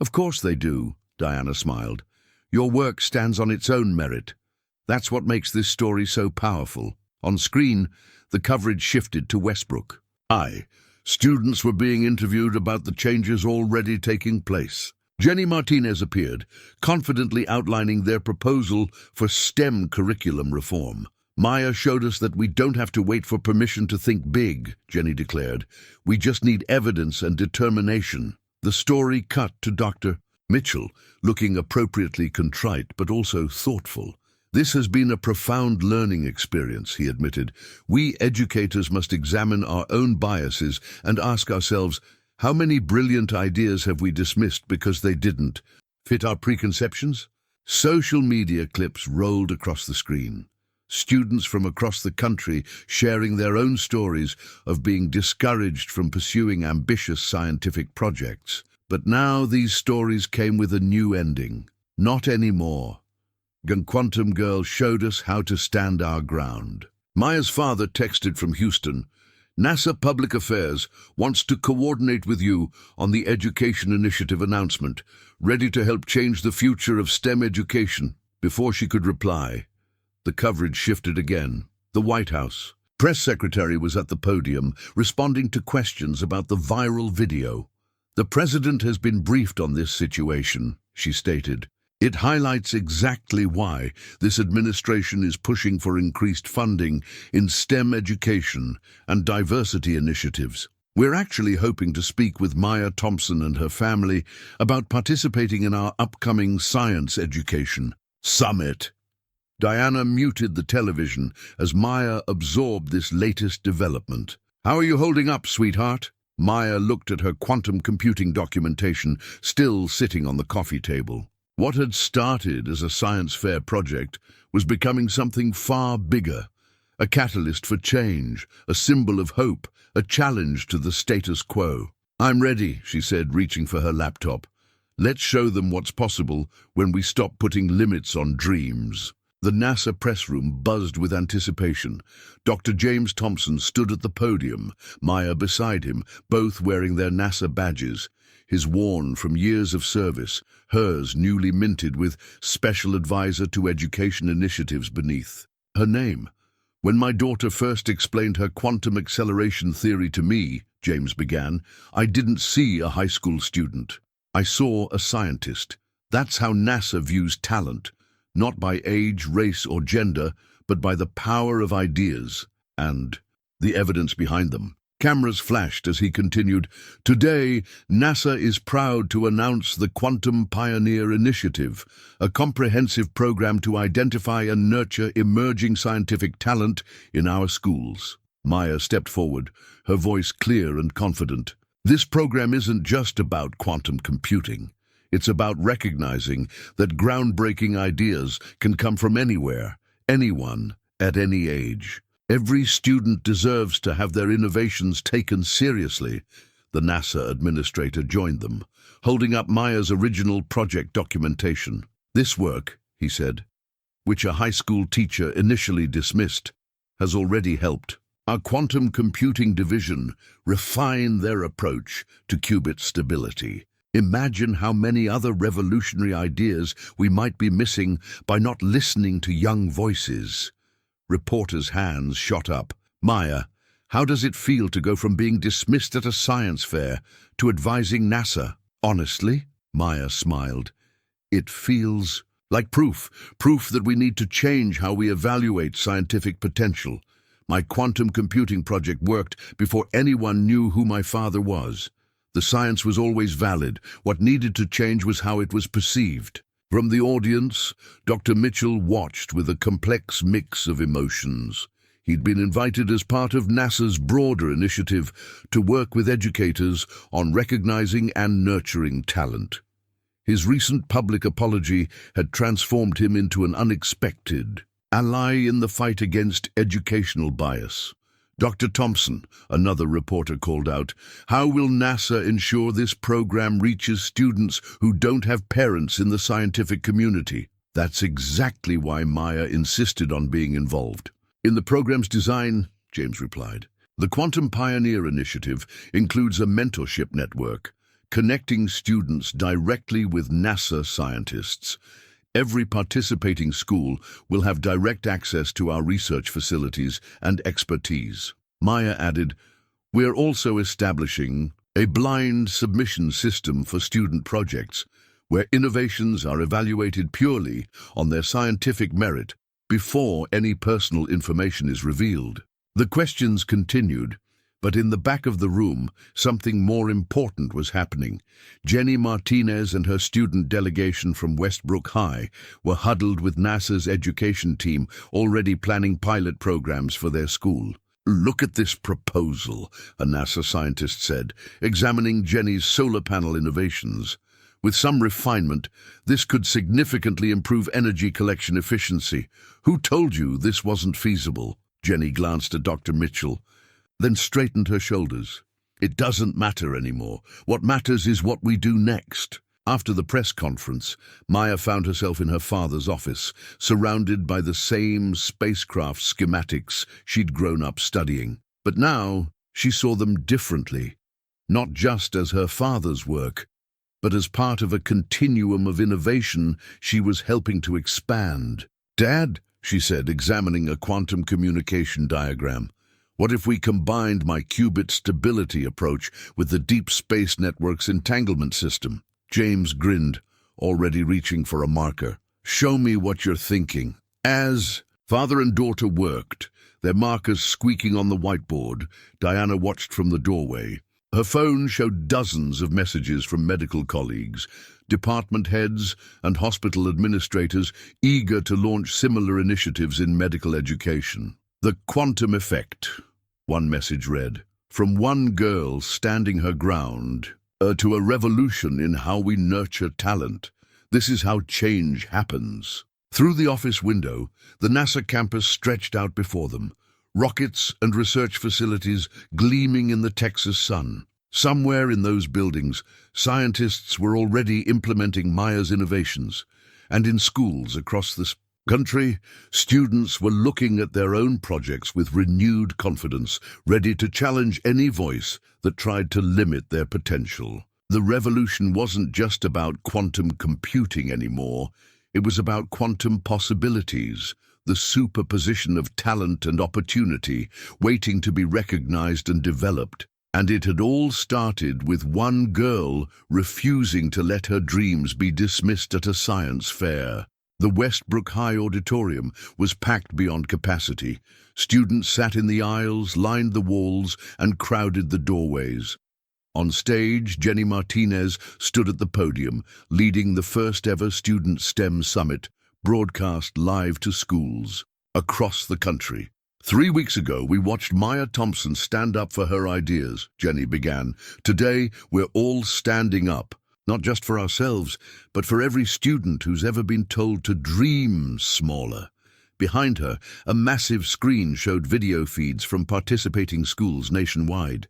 A: "Of course they do," Diana smiled. "Your work stands on its own merit. That's what makes this story so powerful." On screen, the coverage shifted to Westbrook High. Students were being interviewed about the changes already taking place. Jenny Martinez appeared, confidently outlining their proposal for STEM curriculum reform. "Maya showed us that we don't have to wait for permission to think big," Jenny declared. "We just need evidence and determination." The story cut to Dr. Mitchell, looking appropriately contrite but also thoughtful. "This has been a profound learning experience," he admitted. "We educators must examine our own biases and ask ourselves, how many brilliant ideas have we dismissed because they didn't fit our preconceptions?" Social media clips rolled across the screen. Students from across the country sharing their own stories of being discouraged from pursuing ambitious scientific projects. But now these stories came with a new ending. Not anymore. Quantum Girl showed us how to stand our ground. Maya's father texted from Houston. NASA Public Affairs wants to coordinate with you on the Education Initiative announcement, ready to help change the future of STEM education. Before she could reply, the coverage shifted again. The White House. Press secretary was at the podium, responding to questions about the viral video. The president has been briefed on this situation, she stated. It highlights exactly why this administration is pushing for increased funding in STEM education and diversity initiatives. We're actually hoping to speak with Maya Thompson and her family about participating in our upcoming science education summit. Diana muted the television as Maya absorbed this latest development. How are you holding up, sweetheart? Maya looked at her quantum computing documentation, still sitting on the coffee table. What had started as a science fair project was becoming something far bigger, a catalyst for change, a symbol of hope, a challenge to the status quo. I'm ready, she said, reaching for her laptop. Let's show them what's possible when we stop putting limits on dreams. The NASA press room buzzed with anticipation. Dr. James Thompson stood at the podium, Maya beside him, both wearing their NASA badges, his worn from years of service, hers newly minted with Special Advisor to Education Initiatives beneath. Her name. When my daughter first explained her quantum acceleration theory to me, James began, I didn't see a high school student. I saw a scientist. That's how NASA views talent. Not by age, race, or gender, but by the power of ideas and the evidence behind them. Cameras flashed as he continued, Today, NASA is proud to announce the Quantum Pioneer Initiative, a comprehensive program to identify and nurture emerging scientific talent in our schools. Maya stepped forward, her voice clear and confident. This program isn't just about quantum computing. It's about recognizing that groundbreaking ideas can come from anywhere, anyone, at any age. Every student deserves to have their innovations taken seriously. The NASA administrator joined them, holding up Maya's original project documentation. This work, he said, which a high school teacher initially dismissed, has already helped our quantum computing division refine their approach to qubit stability. Imagine how many other revolutionary ideas we might be missing by not listening to young voices. Reporters' hands shot up. Maya, how does it feel to go from being dismissed at a science fair to advising NASA? Honestly, Maya smiled. It feels like proof that we need to change how we evaluate scientific potential. My quantum computing project worked before anyone knew who my father was. The science was always valid. What needed to change was how it was perceived. From the audience, Dr. Mitchell watched with a complex mix of emotions. He'd been invited as part of NASA's broader initiative to work with educators on recognizing and nurturing talent. His recent public apology had transformed him into an unexpected ally in the fight against educational bias. Dr. Thompson, another reporter called out, how will NASA ensure this program reaches students who don't have parents in the scientific community? That's exactly why Maya insisted on being involved. In the program's design, James replied, the Quantum Pioneer Initiative includes a mentorship network, connecting students directly with NASA scientists. Every participating school will have direct access to our research facilities and expertise. Maya added, we're also establishing a blind submission system for student projects, where innovations are evaluated purely on their scientific merit before any personal information is revealed. The questions continued, but in the back of the room, something more important was happening. Jenny Martinez and her student delegation from Westbrook High were huddled with NASA's education team, already planning pilot programs for their school. Look at this proposal, a NASA scientist said, examining Jenny's solar panel innovations. With some refinement, this could significantly improve energy collection efficiency. Who told you this wasn't feasible? Jenny glanced at Dr. Mitchell, then straightened her shoulders. It doesn't matter anymore. What matters is what we do next. After the press conference, Maya found herself in her father's office, surrounded by the same spacecraft schematics she'd grown up studying. But now she saw them differently, not just as her father's work, but as part of a continuum of innovation she was helping to expand. "Dad," she said, examining a quantum communication diagram, "what if we combined my qubit stability approach with the Deep Space Network's entanglement system?" James grinned, already reaching for a marker. "Show me what you're thinking." As father and daughter worked, their markers squeaking on the whiteboard, Diana watched from the doorway. Her phone showed dozens of messages from medical colleagues, department heads, and hospital administrators eager to launch similar initiatives in medical education. "The quantum effect," one message read, "from one girl standing her ground to a revolution in how we nurture talent. This is how change happens." Through the office window, the NASA campus stretched out before them, rockets and research facilities gleaming in the Texas sun. Somewhere in those buildings, scientists were already implementing Maya's innovations, and in schools across the country, students were looking at their own projects with renewed confidence, ready to challenge any voice that tried to limit their potential. The revolution wasn't just about quantum computing anymore. It was about quantum possibilities, the superposition of talent and opportunity, waiting to be recognized and developed. And it had all started with one girl refusing to let her dreams be dismissed at a science fair. The Westbrook High auditorium was packed beyond capacity. Students sat in the aisles, lined the walls, and crowded the doorways. On stage, Jenny Martinez stood at the podium, leading the first-ever Student STEM Summit, broadcast live to schools across the country. "3 weeks ago, we watched Maya Thompson stand up for her ideas," Jenny began. "Today, we're all standing up. Not just for ourselves, but for every student who's ever been told to dream smaller." Behind her, a massive screen showed video feeds from participating schools nationwide.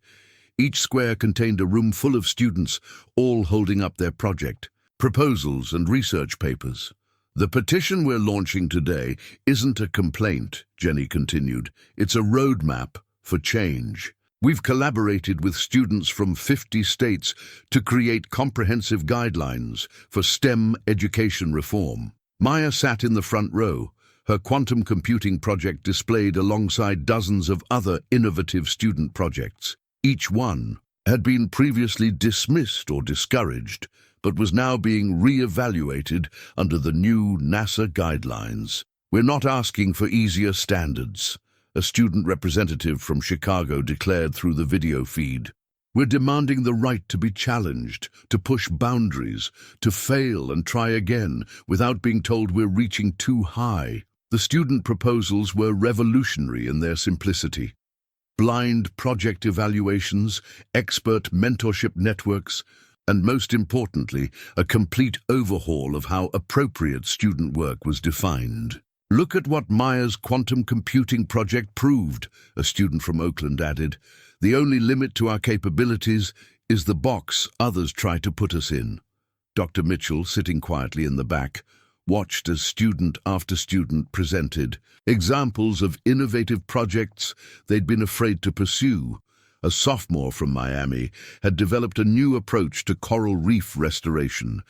A: Each square contained a room full of students, all holding up their project, proposals and research papers. "The petition we're launching today isn't a complaint," Jenny continued. "It's a roadmap for change. We've collaborated with students from 50 states to create comprehensive guidelines for STEM education reform." Maya sat in the front row, her quantum computing project displayed alongside dozens of other innovative student projects. Each one had been previously dismissed or discouraged, but was now being re-evaluated under the new NASA guidelines. "We're not asking for easier standards," a student representative from Chicago declared through the video feed. "We're demanding the right to be challenged, to push boundaries, to fail and try again without being told we're reaching too high." The student proposals were revolutionary in their simplicity. Blind project evaluations, expert mentorship networks, and most importantly, a complete overhaul of how appropriate student work was defined. "Look at what Maya's quantum computing project proved," a student from Oakland added. "The only limit to our capabilities is the box others try to put us in." Dr. Mitchell, sitting quietly in the back, watched as student after student presented examples of innovative projects they'd been afraid to pursue. A sophomore from Miami had developed a new approach to coral reef restoration.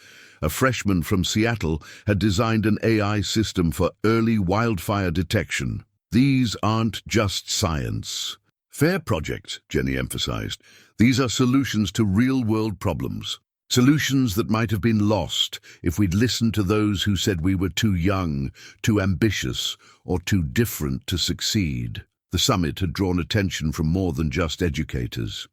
A: A freshman from Seattle had designed an AI system for early wildfire detection. "These aren't just science fair projects," Jenny emphasized. "These are solutions to real-world problems. Solutions that might have been lost if we'd listened to those who said we were too young, too ambitious, or too different to succeed." The summit had drawn attention from more than just educators.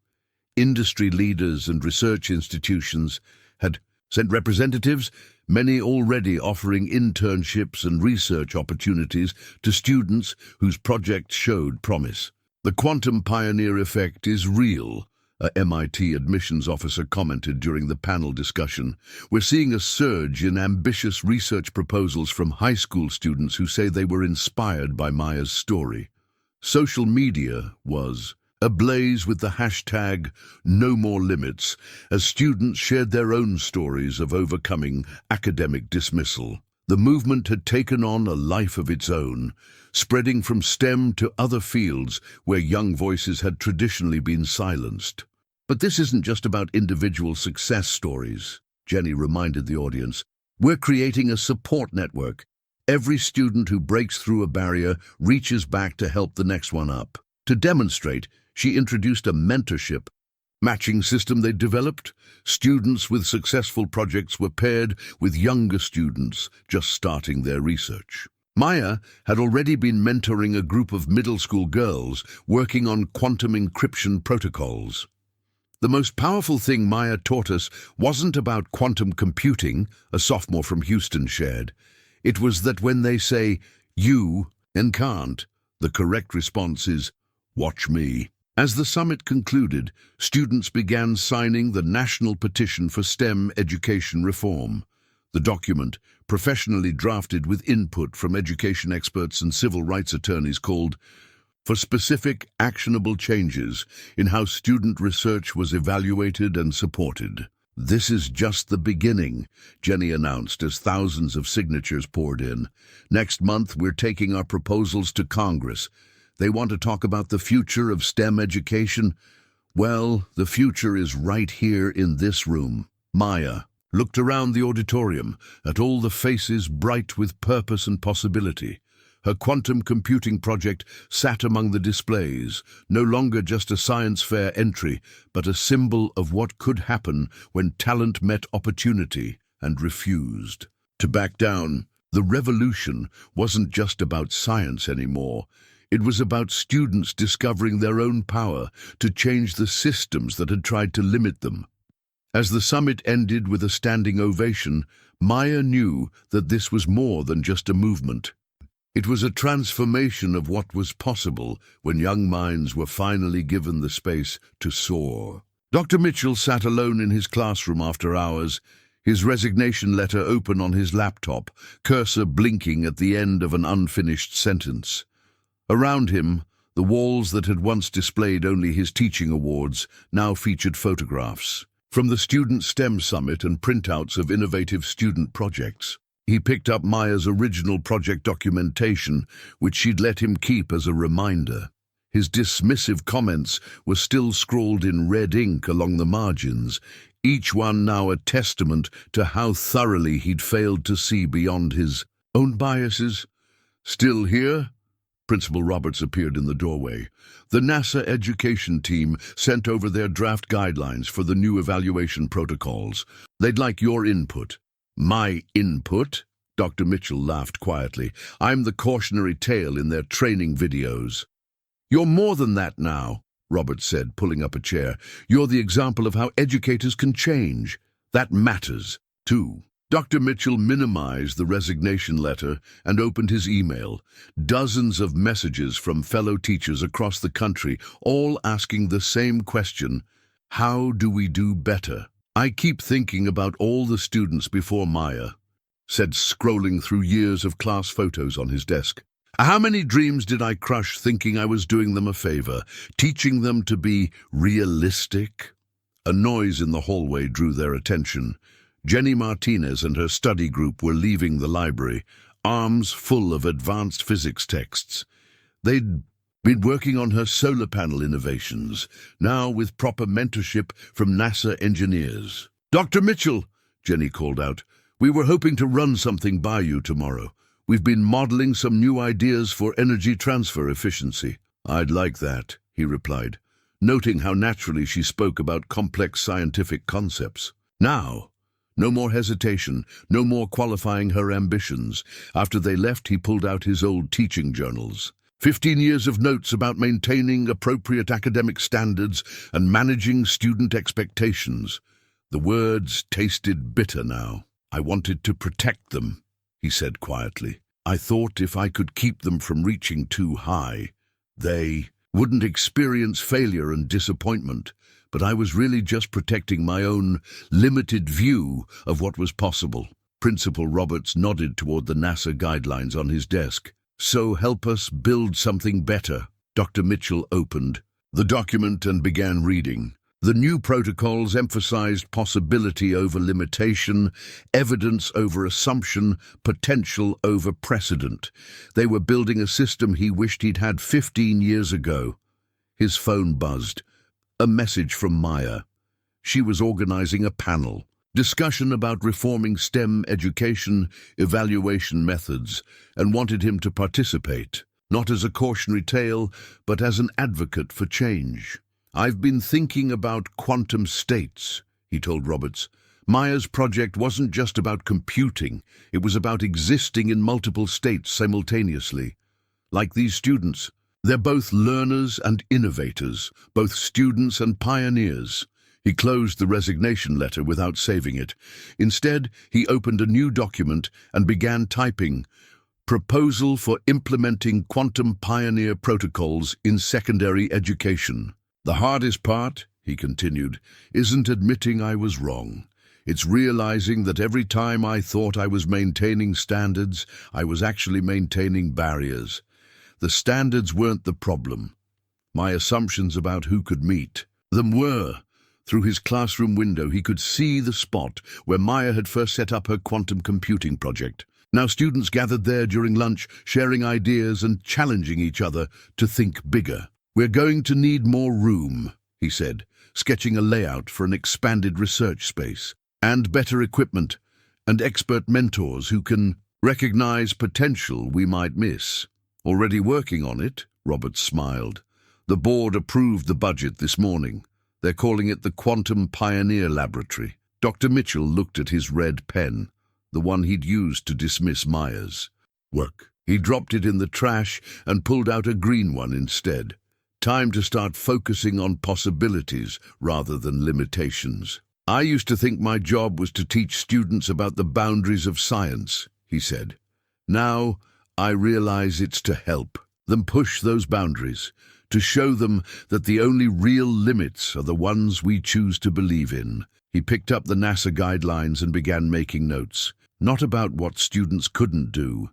A: Industry leaders and research institutions had sent representatives, many already offering internships and research opportunities to students whose projects showed promise. "The quantum pioneer effect is real," a MIT admissions officer commented during the panel discussion. "We're seeing a surge in ambitious research proposals from high school students who say they were inspired by Maya's story." Social media was ablaze with the hashtag #NoMoreLimits, as students shared their own stories of overcoming academic dismissal. The movement had taken on a life of its own, spreading from STEM to other fields where young voices had traditionally been silenced. But this isn't just about individual success stories, Jenny reminded the audience. We're creating a support network. Every student who breaks through a barrier reaches back to help the next one up. To demonstrate, she introduced a mentorship matching system they developed. Students with successful projects were paired with younger students just starting their research. Maya had already been mentoring a group of middle school girls working on quantum encryption protocols. The most powerful thing Maya taught us wasn't about quantum computing, a sophomore from Houston shared. It was that when they say, "you" and "can't," the correct response is, "watch me." As the summit concluded, students began signing the National Petition for STEM Education Reform. The document, professionally drafted with input from education experts and civil rights attorneys, called for specific, actionable changes in how student research was evaluated and supported. "This is just the beginning," Jenny announced as thousands of signatures poured in. "Next month, we're taking our proposals to Congress. They want to talk about the future of STEM education. Well, the future is right here in this room." Maya looked around the auditorium at all the faces bright with purpose and possibility. Her quantum computing project sat among the displays, no longer just a science fair entry, but a symbol of what could happen when talent met opportunity and refused to back down. The revolution wasn't just about science anymore. It was about students discovering their own power to change the systems that had tried to limit them. As the summit ended with a standing ovation, Maya knew that this was more than just a movement. It was a transformation of what was possible when young minds were finally given the space to soar. Dr. Mitchell sat alone in his classroom after hours, his resignation letter open on his laptop, cursor blinking at the end of an unfinished sentence. Around him, the walls that had once displayed only his teaching awards now featured photographs from the Student STEM Summit and printouts of innovative student projects. He picked up Maya's original project documentation, which she'd let him keep as a reminder. His dismissive comments were still scrawled in red ink along the margins, each one now a testament to how thoroughly he'd failed to see beyond his own biases. "Still here?" Principal Roberts appeared in the doorway. The NASA education team sent over their draft guidelines for the new evaluation protocols. "They'd like your input." "My input?" Dr. Mitchell laughed quietly. "I'm the cautionary tale in their training videos." "You're more than that now," Roberts said, pulling up a chair. "You're the example of how educators can change. That matters, too." Dr. Mitchell minimized the resignation letter and opened his email. Dozens of messages from fellow teachers across the country, all asking the same question: how do we do better? "I keep thinking about all the students before Maya," said, scrolling through years of class photos on his desk. "How many dreams did I crush thinking I was doing them a favor, teaching them to be realistic?" A noise in the hallway drew their attention. Jenny Martinez and her study group were leaving the library, arms full of advanced physics texts. They'd been working on her solar panel innovations, now with proper mentorship from NASA engineers. "Dr. Mitchell," Jenny called out, "we were hoping to run something by you tomorrow. We've been modeling some new ideas for energy transfer efficiency." "I'd like that," he replied, noting how naturally she spoke about complex scientific concepts. Now, no more hesitation, no more qualifying her ambitions. After they left, he pulled out his old teaching journals. 15 years of notes about maintaining appropriate academic standards and managing student expectations. The words tasted bitter now. "I wanted to protect them," he said quietly. "I thought if I could keep them from reaching too high, they wouldn't experience failure and disappointment. But I was really just protecting my own limited view of what was possible." Principal Roberts nodded toward the NASA guidelines on his desk. "So help us build something better." Dr. Mitchell opened the document and began reading. The new protocols emphasized possibility over limitation, evidence over assumption, potential over precedent. They were building a system he wished he'd had 15 years ago. His phone buzzed. A message from Maya. She was organizing a panel. Discussion about reforming STEM education, evaluation methods, and wanted him to participate, not as a cautionary tale, but as an advocate for change. "I've been thinking about quantum states," he told Roberts. Maya's project wasn't just about computing, it was about existing in multiple states simultaneously. Like these students, they're both learners and innovators, both students and pioneers. He closed the resignation letter without saving it. Instead, he opened a new document and began typing, "Proposal for implementing quantum pioneer protocols in secondary education." "The hardest part," he continued, "isn't admitting I was wrong. It's realizing that every time I thought I was maintaining standards, I was actually maintaining barriers. The standards weren't the problem. My assumptions about who could meet them were." Through his classroom window, he could see the spot where Maya had first set up her quantum computing project. Now students gathered there during lunch, sharing ideas and challenging each other to think bigger. "We're going to need more room," he said, sketching a layout for an expanded research space, "and better equipment, and expert mentors who can recognize potential we might miss." "Already working on it?" Roberts smiled. "The board approved the budget this morning. They're calling it the Quantum Pioneer Laboratory." Dr. Mitchell looked at his red pen, the one he'd used to dismiss Maya's work. He dropped it in the trash and pulled out a green one instead. Time to start focusing on possibilities rather than limitations. "I used to think my job was to teach students about the boundaries of science," he said. "Now I realize it's to help them push those boundaries, to show them that the only real limits are the ones we choose to believe in." He picked up the NASA guidelines and began making notes, not about what students couldn't do,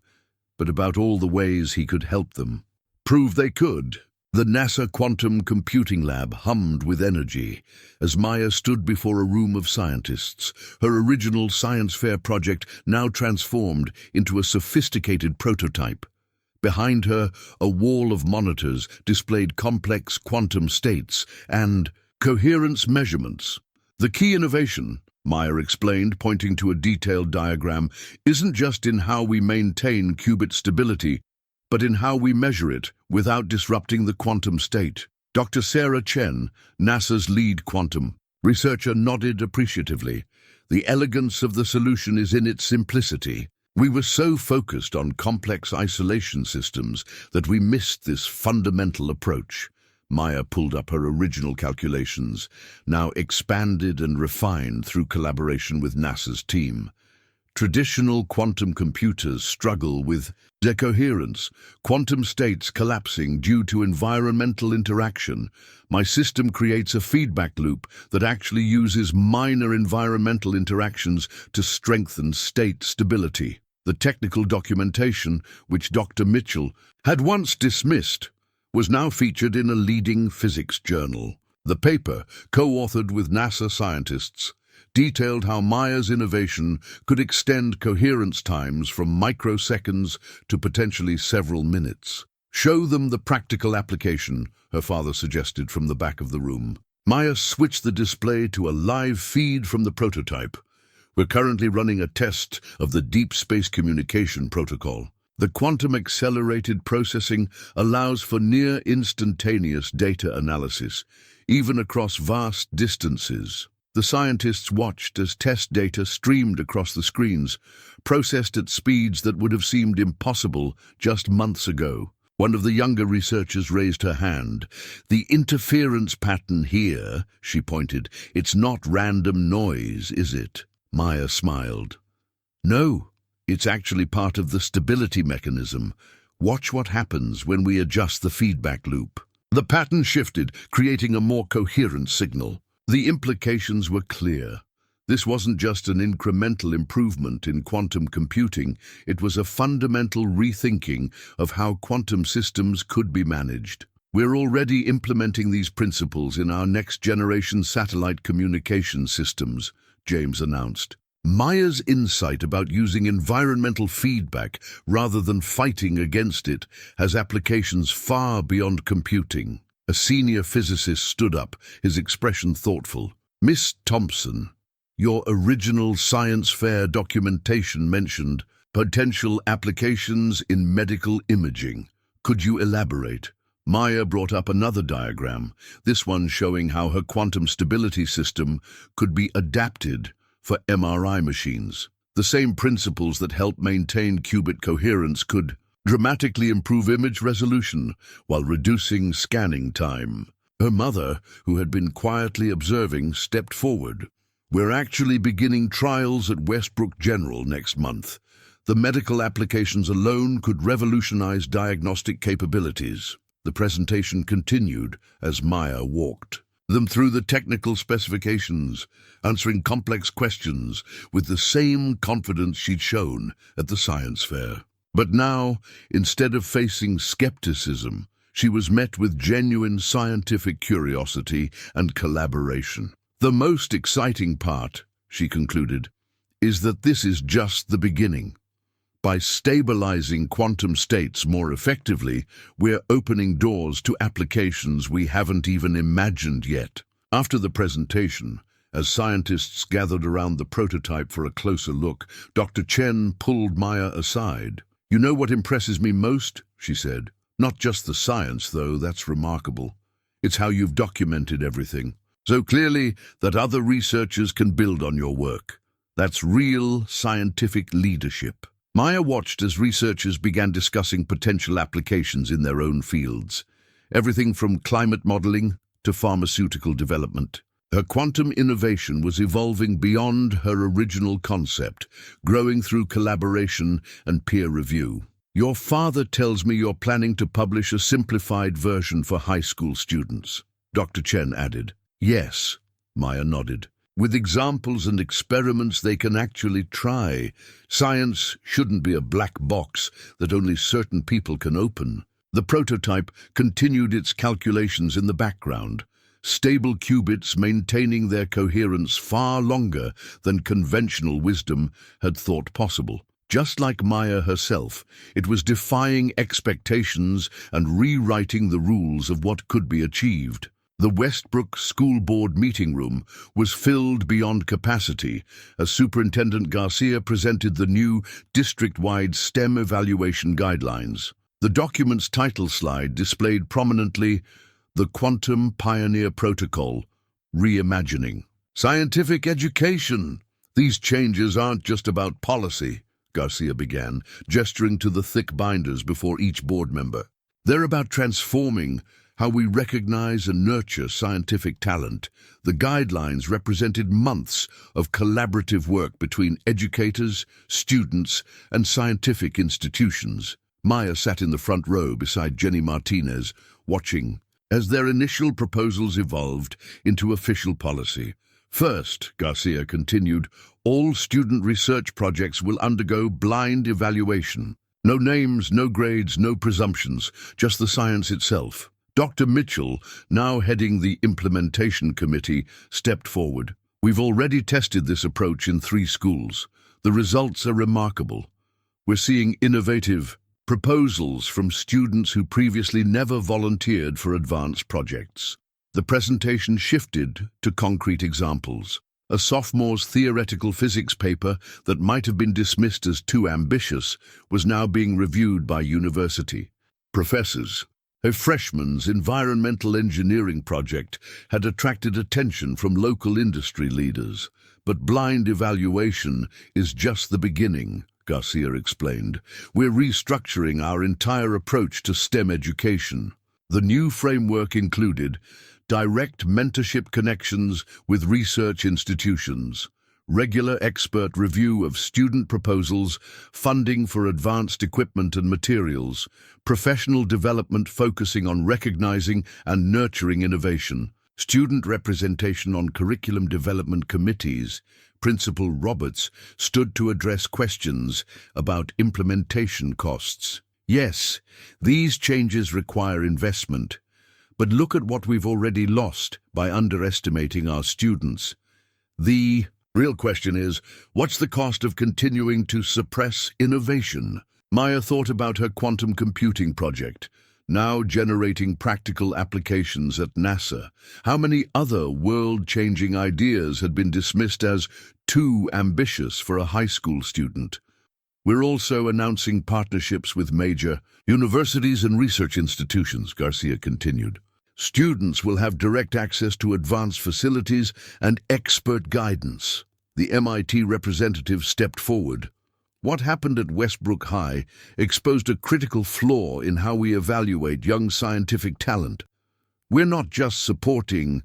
A: but about all the ways he could help them. Prove they could. The NASA Quantum Computing Lab hummed with energy as Maya stood before a room of scientists, her original science fair project now transformed into a sophisticated prototype. Behind her, a wall of monitors displayed complex quantum states and coherence measurements. "The key innovation," Maya explained, pointing to a detailed diagram, "isn't just in how we maintain qubit stability, but in how we measure it without disrupting the quantum state." Dr. Sarah Chen, NASA's lead quantum researcher, nodded appreciatively. "The elegance of the solution is in its simplicity. We were so focused on complex isolation systems that we missed this fundamental approach." Maya pulled up her original calculations, now expanded and refined through collaboration with NASA's team. "Traditional quantum computers struggle with decoherence, quantum states collapsing due to environmental interaction. My system creates a feedback loop that actually uses minor environmental interactions to strengthen state stability." The technical documentation, which Dr. Mitchell had once dismissed, was now featured in a leading physics journal. The paper, co-authored with NASA scientists, detailed how Maya's innovation could extend coherence times from microseconds to potentially several minutes. "Show them the practical application," her father suggested from the back of the room. Maya switched the display to a live feed from the prototype. "We're currently running a test of the deep space communication protocol. The quantum accelerated processing allows for near instantaneous data analysis, even across vast distances." The scientists watched as test data streamed across the screens, processed at speeds that would have seemed impossible just months ago. One of the younger researchers raised her hand. "The interference pattern here," she pointed, "it's not random noise, is it?" Maya smiled. "No, it's actually part of the stability mechanism. Watch what happens when we adjust the feedback loop." The pattern shifted, creating a more coherent signal. The implications were clear. This wasn't just an incremental improvement in quantum computing, it was a fundamental rethinking of how quantum systems could be managed. We're already implementing these principles in our next-generation satellite communication systems, James announced. Maya's insight about using environmental feedback rather than fighting against it has applications far beyond computing. A senior physicist stood up, his expression thoughtful. Miss Thompson, your original science fair documentation mentioned potential applications in medical imaging. Could you elaborate? Maya brought up another diagram, this one showing how her quantum stability system could be adapted for MRI machines. The same principles that help maintain qubit coherence could dramatically improve image resolution while reducing scanning time. Her mother, who had been quietly observing, stepped forward. We're actually beginning trials at Westbrook General next month. The medical applications alone could revolutionize diagnostic capabilities. The presentation continued as Maya walked them through the technical specifications, answering complex questions with the same confidence she'd shown at the science fair. But now, instead of facing skepticism, she was met with genuine scientific curiosity and collaboration. The most exciting part, she concluded, is that this is just the beginning. By stabilizing quantum states more effectively, we're opening doors to applications we haven't even imagined yet. After the presentation, as scientists gathered around the prototype for a closer look, Dr. Chen pulled Maya aside. You know what impresses me most, she said. Not just the science, though, that's remarkable. It's how you've documented everything. So clearly that other researchers can build on your work. That's real scientific leadership. Maya watched as researchers began discussing potential applications in their own fields, everything from climate modeling to pharmaceutical development. Her quantum innovation was evolving beyond her original concept, growing through collaboration and peer review. Your father tells me you're planning to publish a simplified version for high school students, Dr. Chen added. Yes, Maya nodded. With examples and experiments they can actually try. Science shouldn't be a black box that only certain people can open. The prototype continued its calculations in the background, stable qubits maintaining their coherence far longer than conventional wisdom had thought possible. Just like Maya herself, it was defying expectations and rewriting the rules of what could be achieved. The Westbrook School Board meeting room was filled beyond capacity as Superintendent Garcia presented the new district-wide STEM evaluation guidelines. The document's title slide displayed prominently the Quantum Pioneer Protocol, Reimagining Scientific Education. These changes aren't just about policy, Garcia began, gesturing to the thick binders before each board member. They're about transforming how we recognize and nurture scientific talent. The guidelines represented months of collaborative work between educators, students, and scientific institutions. Maya sat in the front row beside Jenny Martinez, watching as their initial proposals evolved into official policy. First, Garcia continued, all student research projects will undergo blind evaluation. No names, no grades, no presumptions, just the science itself. Dr. Mitchell, now heading the implementation committee, stepped forward. We've already tested this approach in 3 schools. The results are remarkable. We're seeing innovative proposals from students who previously never volunteered for advanced projects. The presentation shifted to concrete examples. A sophomore's theoretical physics paper that might have been dismissed as too ambitious was now being reviewed by university professors. A freshman's environmental engineering project had attracted attention from local industry leaders. But blind evaluation is just the beginning, Garcia explained. We're restructuring our entire approach to STEM education. The new framework included direct mentorship connections with research institutions, regular expert review of student proposals, funding for advanced equipment and materials, professional development focusing on recognizing and nurturing innovation, student representation on curriculum development committees. Principal Roberts stood to address questions about implementation costs. Yes, these changes require investment, But look at what we've already lost by underestimating our students. The real question is, what's the cost of continuing to suppress innovation? Maya thought about her quantum computing project, now generating practical applications at NASA. How many other world-changing ideas had been dismissed as too ambitious for a high school student? We're also announcing partnerships with major universities and research institutions, Garcia continued. Students will have direct access to advanced facilities and expert guidance. The MIT representative stepped forward. What happened at Westbrook High exposed a critical flaw in how we evaluate young scientific talent. We're not just supporting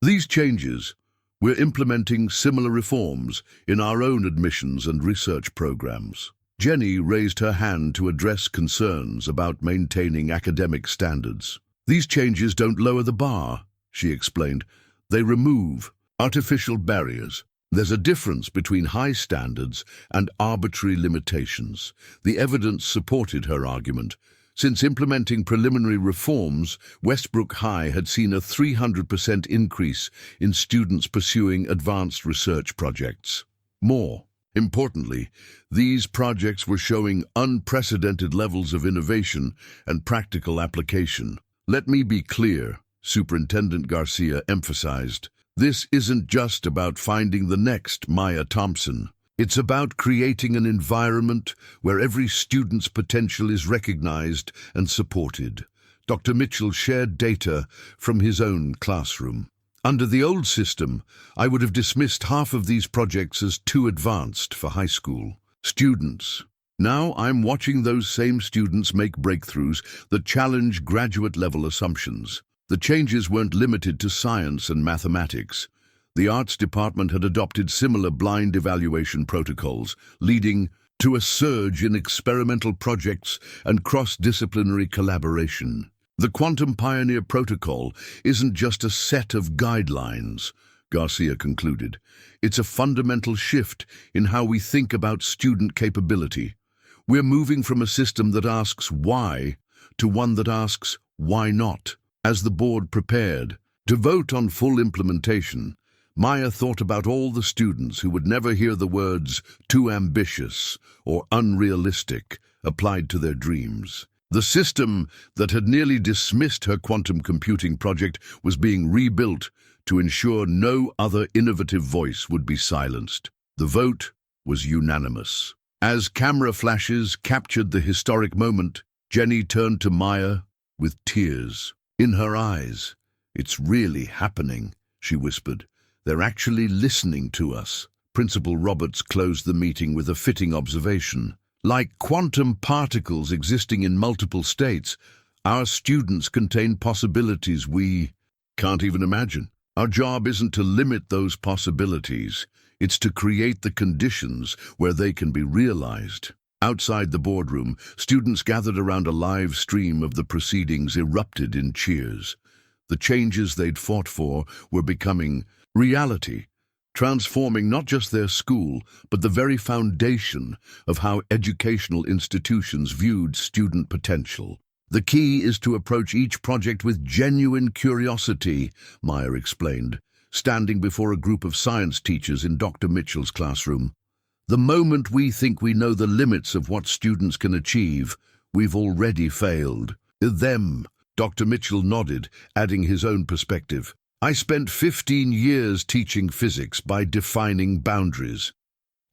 A: these changes, we're implementing similar reforms in our own admissions and research programs. Jenny raised her hand to address concerns about maintaining academic standards. These changes don't lower the bar, she explained. They remove artificial barriers. There's a difference between high standards and arbitrary limitations. The evidence supported her argument. Since implementing preliminary reforms, Westbrook High had seen a 300% increase in students pursuing advanced research projects. More importantly, these projects were showing unprecedented levels of innovation and practical application. Let me be clear, Superintendent Garcia emphasized. This isn't just about finding the next Maya Thompson. It's about creating an environment where every student's potential is recognized and supported. Dr. Mitchell shared data from his own classroom. Under the old system, I would have dismissed half of these projects as too advanced for high school students. Now I'm watching those same students make breakthroughs that challenge graduate-level assumptions. The changes weren't limited to science and mathematics. The arts department had adopted similar blind evaluation protocols, leading to a surge in experimental projects and cross-disciplinary collaboration. The Quantum Pioneer Protocol isn't just a set of guidelines, Garcia concluded. It's a fundamental shift in how we think about student capability. We're moving from a system that asks why to one that asks why not. As the board prepared to vote on full implementation, Maya thought about all the students who would never hear the words too ambitious or unrealistic applied to their dreams. The system that had nearly dismissed her quantum computing project was being rebuilt to ensure no other innovative voice would be silenced. The vote was unanimous. As camera flashes captured the historic moment, Jenny turned to Maya with tears in her eyes. "It's really happening," she whispered. "They're actually listening to us." Principal Roberts closed the meeting with a fitting observation. Like quantum particles existing in multiple states, our students contain possibilities we can't even imagine. Our job isn't to limit those possibilities. It's to create the conditions where they can be realized. Outside the boardroom, students gathered around a live stream of the proceedings erupted in cheers. The changes they'd fought for were becoming reality, transforming not just their school, but the very foundation of how educational institutions viewed student potential. "The key is to approach each project with genuine curiosity," Maya explained, standing before a group of science teachers in Dr. Mitchell's classroom. "The moment we think we know the limits of what students can achieve, we've already failed." "Them," Dr. Mitchell nodded, adding his own perspective. "I spent 15 years teaching physics by defining boundaries.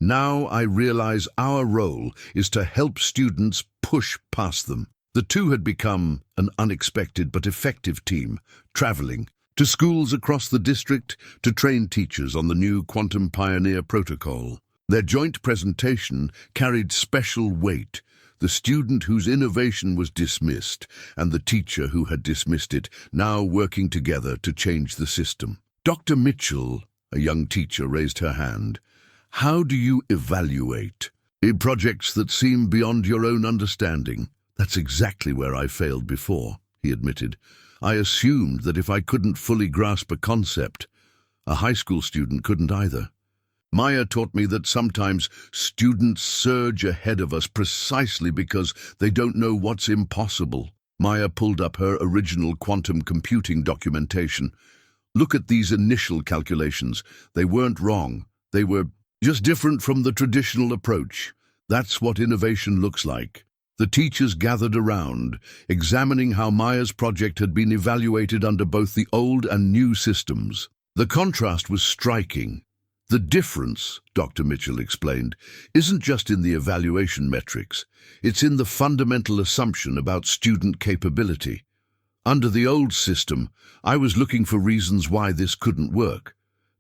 A: Now I realize our role is to help students push past them." The two had become an unexpected but effective team, traveling to schools across the district to train teachers on the new Quantum Pioneer Protocol. Their joint presentation carried special weight. The student whose innovation was dismissed and the teacher who had dismissed it, now working together to change the system. "Dr. Mitchell," a young teacher raised her hand, "how do you evaluate projects that seem beyond your own understanding?" "That's exactly where I failed before," he admitted. "I assumed that if I couldn't fully grasp a concept, a high school student couldn't either. Maya taught me that sometimes students surge ahead of us precisely because they don't know what's impossible." Maya pulled up her original quantum computing documentation. Look at these initial calculations. They weren't wrong. They were just different from the traditional approach. That's what innovation looks like. The teachers gathered around, examining how Maya's project had been evaluated under both the old and new systems. The contrast was striking. The difference, Dr. Mitchell explained, isn't just in the evaluation metrics. It's in the fundamental assumption about student capability. Under the old system, I was looking for reasons why this couldn't work.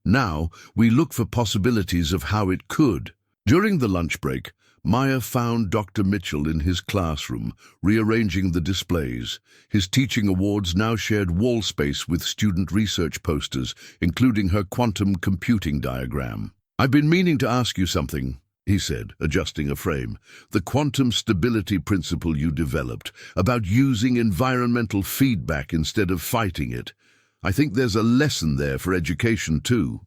A: Now, we look for possibilities of how it could. During the lunch break, Maya found Dr. Mitchell in his classroom, rearranging the displays. His teaching awards now shared wall space with student research posters, including her quantum computing diagram. "I've been meaning to ask you something," he said, adjusting a frame. "The quantum stability principle you developed, about using environmental feedback instead of fighting it. I think there's a lesson there for education too."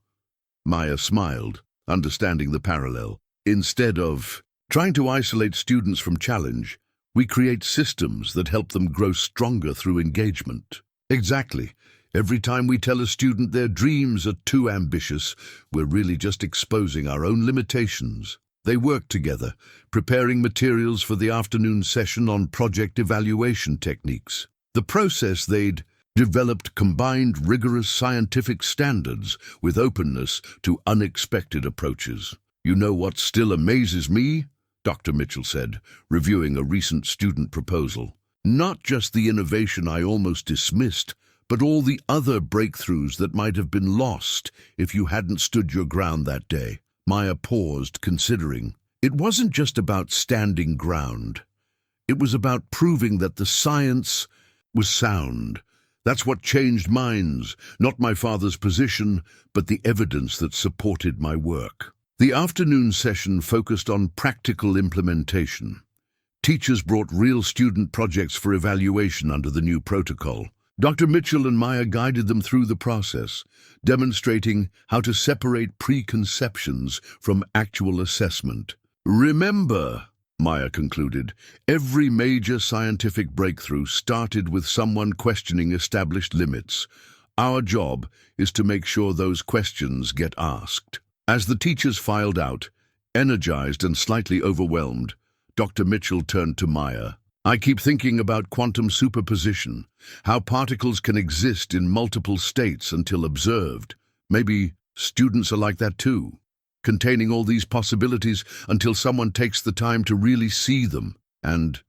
A: Maya smiled, understanding the parallel. "Instead of trying to isolate students from challenge, we create systems that help them grow stronger through engagement." Exactly. Every time we tell a student their dreams are too ambitious, we're really just exposing our own limitations. They work together, preparing materials for the afternoon session on project evaluation techniques. The process they'd developed combined rigorous scientific standards with openness to unexpected approaches. "You know what still amazes me?" Dr. Mitchell said, reviewing a recent student proposal. "Not just the innovation I almost dismissed, but all the other breakthroughs that might have been lost if you hadn't stood your ground that day." Maya paused, considering. It wasn't just about standing ground. It was about proving that the science was sound. That's what changed minds, not my father's position, but the evidence that supported my work. The afternoon session focused on practical implementation. Teachers brought real student projects for evaluation under the new protocol. Dr. Mitchell and Maya guided them through the process, demonstrating how to separate preconceptions from actual assessment. "Remember," Maya concluded, "every major scientific breakthrough started with someone questioning established limits. Our job is to make sure those questions get asked." As the teachers filed out, energized and slightly overwhelmed, Dr. Mitchell turned to Maya. "I keep thinking about quantum superposition, how particles can exist in multiple states until observed. Maybe students are like that too, containing all these possibilities until someone takes the time to really see them. And,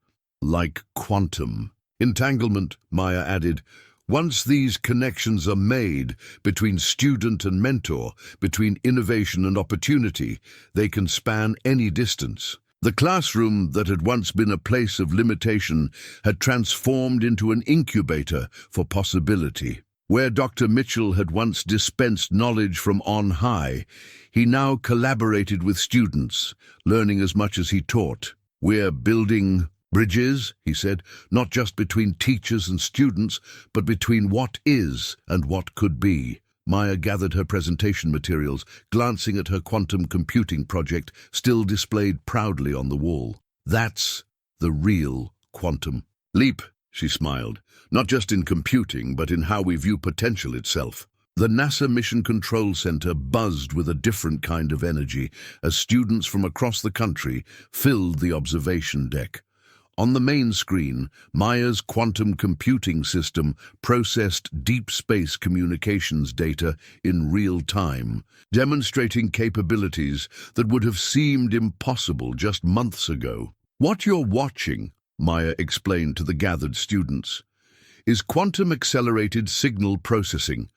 A: like quantum entanglement," Maya added, "once these connections are made between student and mentor, between innovation and opportunity, they can span any distance." The classroom that had once been a place of limitation had transformed into an incubator for possibility. Where Dr. Mitchell had once dispensed knowledge from on high, he now collaborated with students, learning as much as he taught. "We're building bridges," he said, "not just between teachers and students, but between what is and what could be." Maya gathered her presentation materials, glancing at her quantum computing project still displayed proudly on the wall. "That's the real quantum leap," she smiled, "not just in computing, but in how we view potential itself." The NASA Mission Control Center buzzed with a different kind of energy as students from across the country filled the observation deck. On the main screen, Maya's quantum computing system processed deep space communications data in real time, demonstrating capabilities that would have seemed impossible just months ago. "What you're watching," Maya explained to the gathered students, "is quantum accelerated signal processing.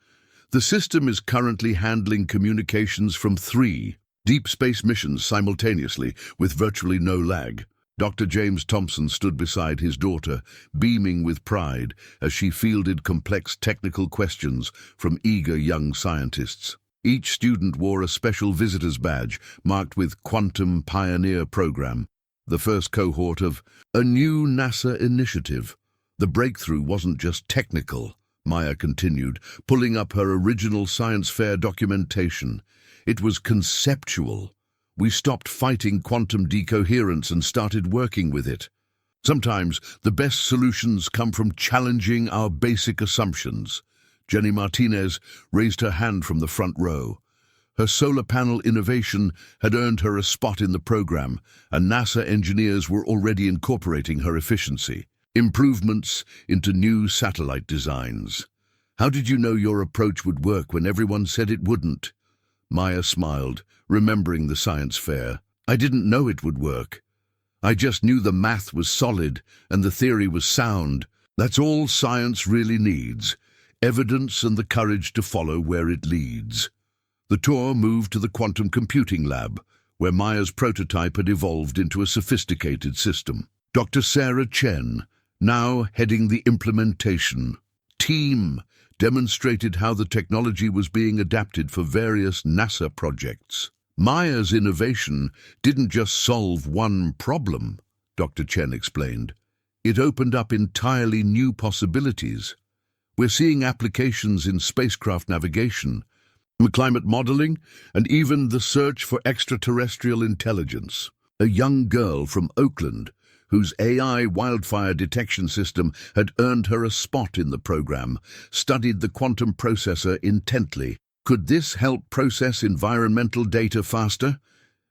A: The system is currently handling communications from 3 deep space missions simultaneously with virtually no lag." Dr. James Thompson stood beside his daughter, beaming with pride as she fielded complex technical questions from eager young scientists. Each student wore a special visitor's badge marked with Quantum Pioneer Program, the first cohort of a new NASA initiative. The breakthrough wasn't just technical, Maya continued, pulling up her original science fair documentation. It was conceptual. We stopped fighting quantum decoherence and started working with it. Sometimes the best solutions come from challenging our basic assumptions. Jenny Martinez raised her hand from the front row. Her solar panel innovation had earned her a spot in the program, and NASA engineers were already incorporating her efficiency. Improvements into new satellite designs. How did you know your approach would work when everyone said it wouldn't? Maya smiled, remembering the science fair. I didn't know it would work. I just knew the math was solid and the theory was sound. That's all science really needs. Evidence and the courage to follow where it leads. The tour moved to the quantum computing lab, where Maya's prototype had evolved into a sophisticated system. Dr. Sarah Chen, now heading the implementation team, demonstrated how the technology was being adapted for various NASA projects. Maya's innovation didn't just solve one problem, Dr. Chen explained. It opened up entirely new possibilities. We're seeing applications in spacecraft navigation, climate modeling, and even the search for extraterrestrial intelligence. A young girl from Oakland, whose AI wildfire detection system had earned her a spot in the program, studied the quantum processor intently. Could this help process environmental data faster?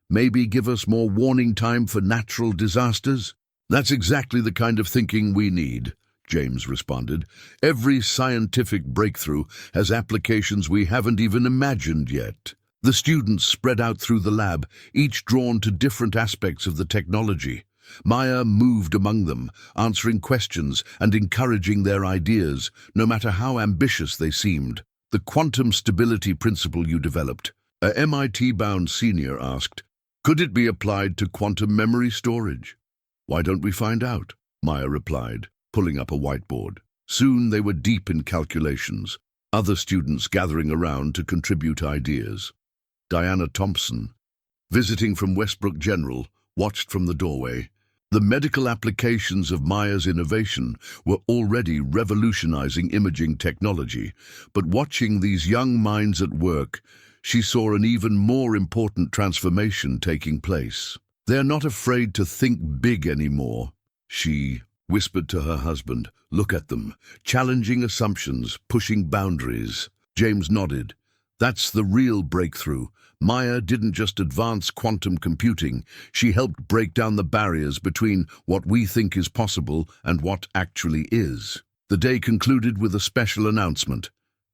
A: Maybe give us more warning time for natural disasters? That's exactly the kind of thinking we need, James responded. Every scientific breakthrough has applications we haven't even imagined yet. The students spread out through the lab, each drawn to different aspects of the technology. Maya moved among them, answering questions and encouraging their ideas, no matter how ambitious they seemed. The quantum stability principle you developed, a MIT-bound senior asked, could it be applied to quantum memory storage? Why don't we find out? Maya replied, pulling up a whiteboard. Soon they were deep in calculations, other students gathering around to contribute ideas. Diana Thompson, visiting from Westbrook General, watched from the doorway. The medical applications of Maya's innovation were already revolutionizing imaging technology, but watching these young minds at work, she saw an even more important transformation taking place. They're not afraid to think big anymore, she whispered to her husband. Look at them, challenging assumptions, pushing boundaries. James nodded. That's the real breakthrough. Maya didn't just advance quantum computing, she helped break down the barriers between what we think is possible and what actually is. The day concluded with a special announcement.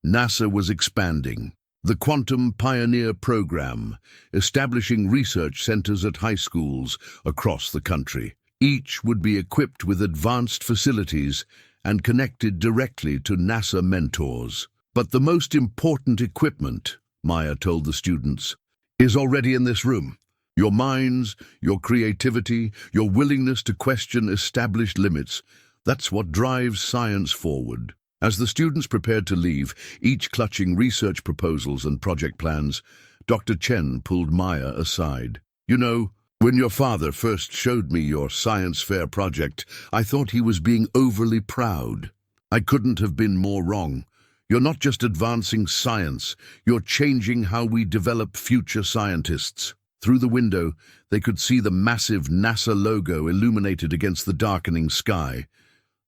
A: NASA was expanding. The Quantum Pioneer Program, establishing research centers at high schools across the country. Each would be equipped with advanced facilities and connected directly to NASA mentors. But the most important equipment, Maya told the students, is already in this room. Your minds, your creativity, your willingness to question established limits, that's what drives science forward. As the students prepared to leave, each clutching research proposals and project plans, Dr. Chen pulled Maya aside. You know, when your father first showed me your science fair project, I thought he was being overly proud. I couldn't have been more wrong. You're not just advancing science, you're changing how we develop future scientists. Through the window, they could see the massive NASA logo illuminated against the darkening sky.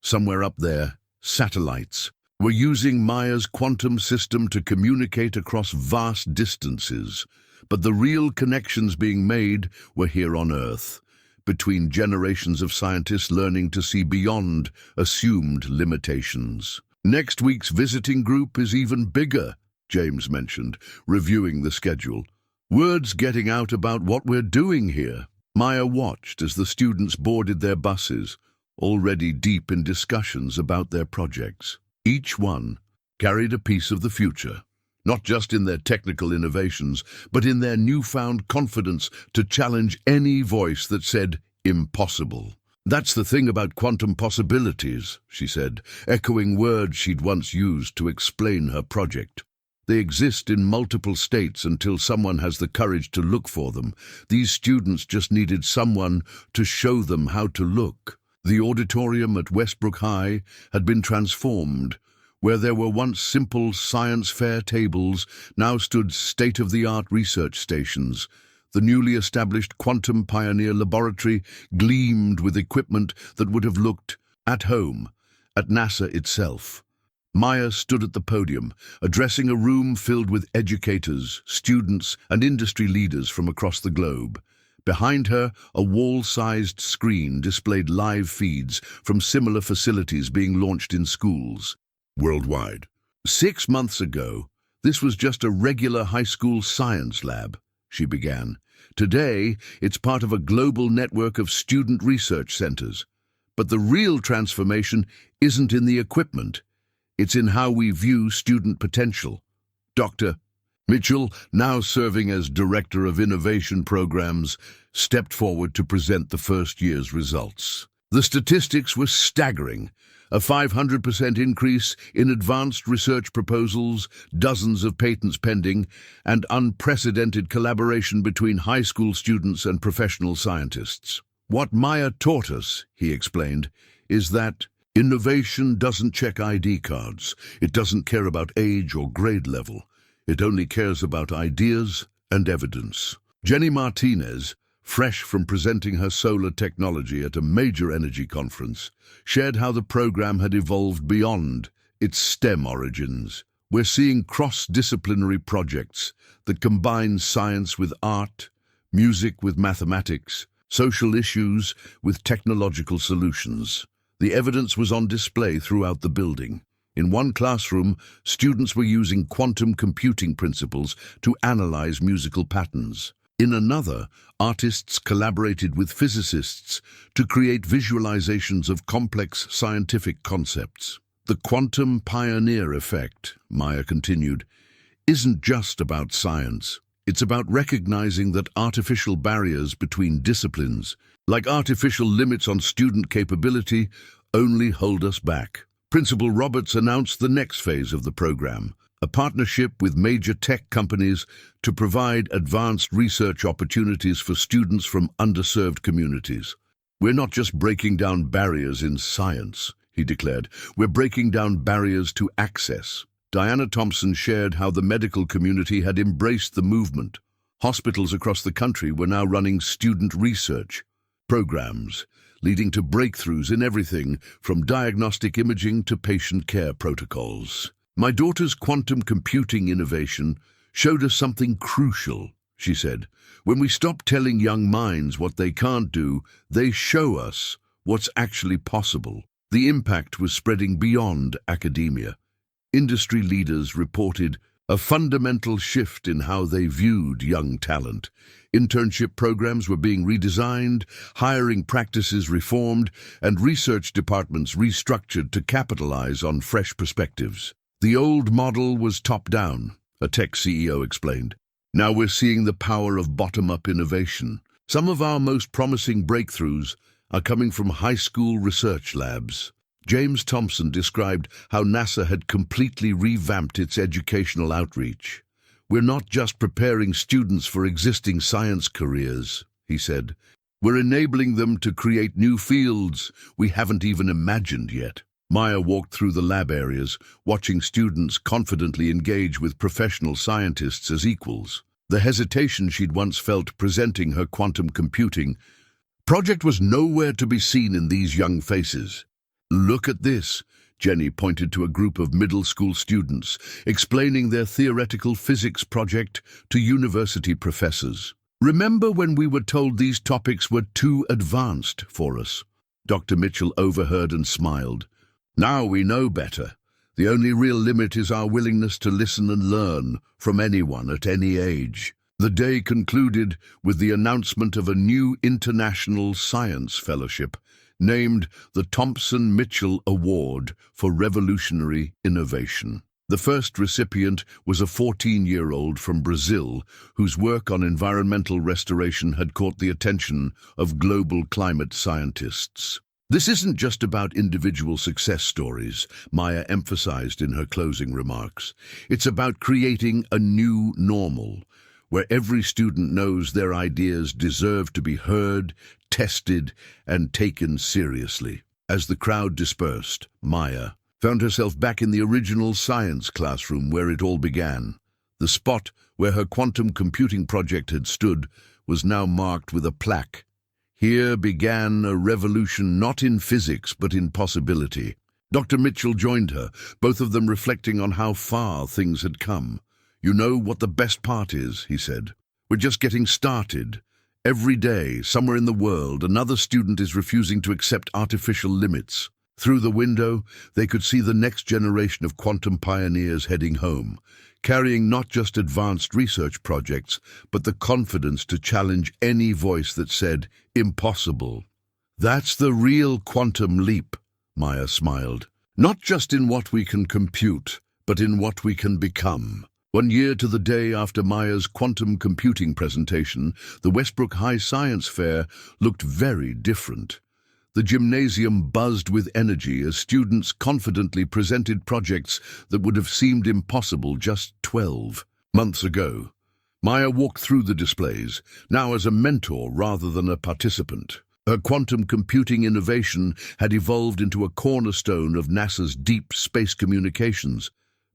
A: Somewhere up there, satellites were using Maya's quantum system to communicate across vast distances. But the real connections being made were here on Earth, between generations of scientists learning to see beyond assumed limitations. Next week's visiting group is even bigger, James mentioned, reviewing the schedule. Word's getting out about what we're doing here. Maya watched as the students boarded their buses, already deep in discussions about their projects. Each one carried a piece of the future, not just in their technical innovations, but in their newfound confidence to challenge any voice that said impossible. That's the thing about quantum possibilities, she said, echoing words she'd once used to explain her project. They exist in multiple states until someone has the courage to look for them. These students just needed someone to show them how to look. The auditorium at Westbrook High had been transformed. Where there were once simple science fair tables, now stood state-of-the-art research stations. The newly established Quantum Pioneer Laboratory gleamed with equipment that would have looked at home, at NASA itself. Maya stood at the podium, addressing a room filled with educators, students, and industry leaders from across the globe. Behind her, a wall-sized screen displayed live feeds from similar facilities being launched in schools worldwide. 6 months ago, this was just a regular high school science lab, she began. Today, it's part of a global network of student research centers. But the real transformation isn't in the equipment. It's in how we view student potential. Dr. Mitchell, now serving as Director of Innovation Programs, stepped forward to present the first year's results. The statistics were staggering. A 500% increase in advanced research proposals, dozens of patents pending, and unprecedented collaboration between high school students and professional scientists. What Maya taught us, he explained, is that innovation doesn't check ID cards. It doesn't care about age or grade level. It only cares about ideas and evidence. Jenny Martinez, fresh from presenting her solar technology at a major energy conference, shared how the program had evolved beyond its STEM origins. We're seeing cross-disciplinary projects that combine science with art, music with mathematics, social issues with technological solutions. The evidence was on display throughout the building. In one classroom, students were using quantum computing principles to analyze musical patterns. In another, artists collaborated with physicists to create visualizations of complex scientific concepts. The quantum pioneer effect, Maya continued, isn't just about science. It's about recognizing that artificial barriers between disciplines, like artificial limits on student capability, only hold us back. Principal Roberts announced the next phase of the program, a partnership with major tech companies to provide advanced research opportunities for students from underserved communities. We're not just breaking down barriers in science, he declared. We're breaking down barriers to access. Diana Thompson shared how the medical community had embraced the movement. Hospitals across the country were now running student research programs, leading to breakthroughs in everything from diagnostic imaging to patient care protocols. My daughter's quantum computing innovation showed us something crucial, she said. When we stop telling young minds what they can't do, they show us what's actually possible. The impact was spreading beyond academia. Industry leaders reported a fundamental shift in how they viewed young talent. Internship programs were being redesigned, hiring practices reformed, and research departments restructured to capitalize on fresh perspectives. The old model was top-down, a tech CEO explained. Now we're seeing the power of bottom-up innovation. Some of our most promising breakthroughs are coming from high school research labs. James Thompson described how NASA had completely revamped its educational outreach. We're not just preparing students for existing science careers, he said. We're enabling them to create new fields we haven't even imagined yet. Maya walked through the lab areas, watching students confidently engage with professional scientists as equals. The hesitation she'd once felt presenting her quantum computing project was nowhere to be seen in these young faces. Look at this, Jenny pointed to a group of middle school students, explaining their theoretical physics project to university professors. Remember when we were told these topics were too advanced for us? Dr. Mitchell overheard and smiled. Now we know better. The only real limit is our willingness to listen and learn from anyone at any age. The day concluded with the announcement of a new international science fellowship, named the Thompson Mitchell Award for Revolutionary Innovation. The first recipient was a 14-year-old from Brazil whose work on environmental restoration had caught the attention of global climate scientists. This isn't just about individual success stories, Maya emphasized in her closing remarks. It's about creating a new normal, where every student knows their ideas deserve to be heard, tested, and taken seriously. As the crowd dispersed, Maya found herself back in the original science classroom where it all began. The spot where her quantum computing project had stood was now marked with a plaque. Here began a revolution not in physics but in possibility. Dr. Mitchell joined her, both of them reflecting on how far things had come. "You know what the best part is," he said. "We're just getting started. Every day, somewhere in the world, another student is refusing to accept artificial limits." Through the window, they could see the next generation of quantum pioneers heading home, carrying not just advanced research projects, but the confidence to challenge any voice that said, "Impossible." "That's the real quantum leap," Maya smiled. "Not just in what we can compute, but in what we can become." 1 year to the day after Maya's quantum computing presentation, the Westbrook High Science Fair looked very different. The gymnasium buzzed with energy as students confidently presented projects that would have seemed impossible just 12 months ago. Maya walked through the displays, now as a mentor rather than a participant. Her quantum computing innovation had evolved into a cornerstone of NASA's deep space communications.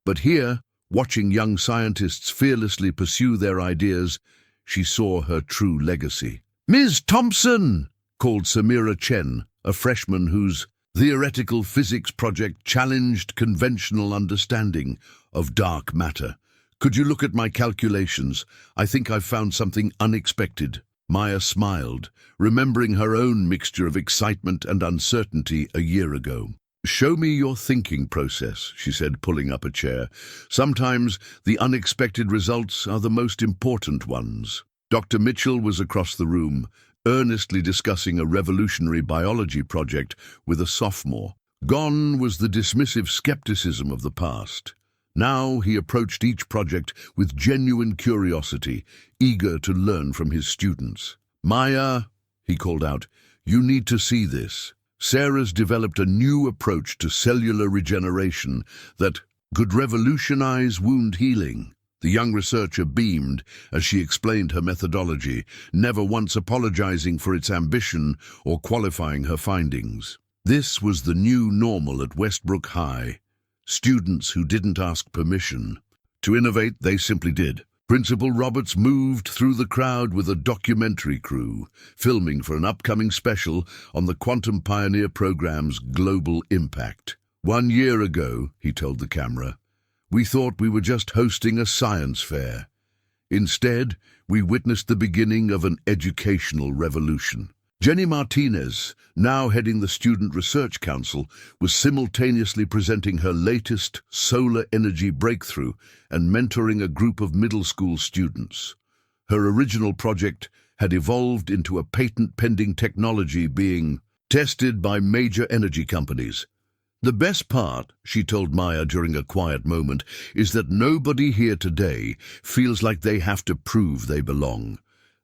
A: But here, watching young scientists fearlessly pursue their ideas, she saw her true legacy. "Ms. Thompson!" called Samira Chen, a freshman whose theoretical physics project challenged conventional understanding of dark matter. "Could you look at my calculations? I think I've found something unexpected." Maya smiled, remembering her own mixture of excitement and uncertainty a year ago. "Show me your thinking process," she said, pulling up a chair. "Sometimes the unexpected results are the most important ones." Dr. Mitchell was across the room, earnestly discussing a revolutionary biology project with a sophomore. Gone was the dismissive skepticism of the past. Now he approached each project with genuine curiosity, eager to learn from his students. "Maya," he called out, "you need to see this. Sarah's developed a new approach to cellular regeneration that could revolutionize wound healing." The young researcher beamed as she explained her methodology, never once apologizing for its ambition or qualifying her findings. This was the new normal at Westbrook High. Students who didn't ask permission to innovate, they simply did. Principal Roberts moved through the crowd with a documentary crew, filming for an upcoming special on the Quantum Pioneer program's global impact. "1 year ago," he told the camera, "we thought we were just hosting a science fair. Instead, we witnessed the beginning of an educational revolution." Jenny Martinez, now heading the Student Research Council, was simultaneously presenting her latest solar energy breakthrough and mentoring a group of middle school students. Her original project had evolved into a patent-pending technology being tested by major energy companies. "The best part," she told Maya during a quiet moment, "is that nobody here today feels like they have to prove they belong.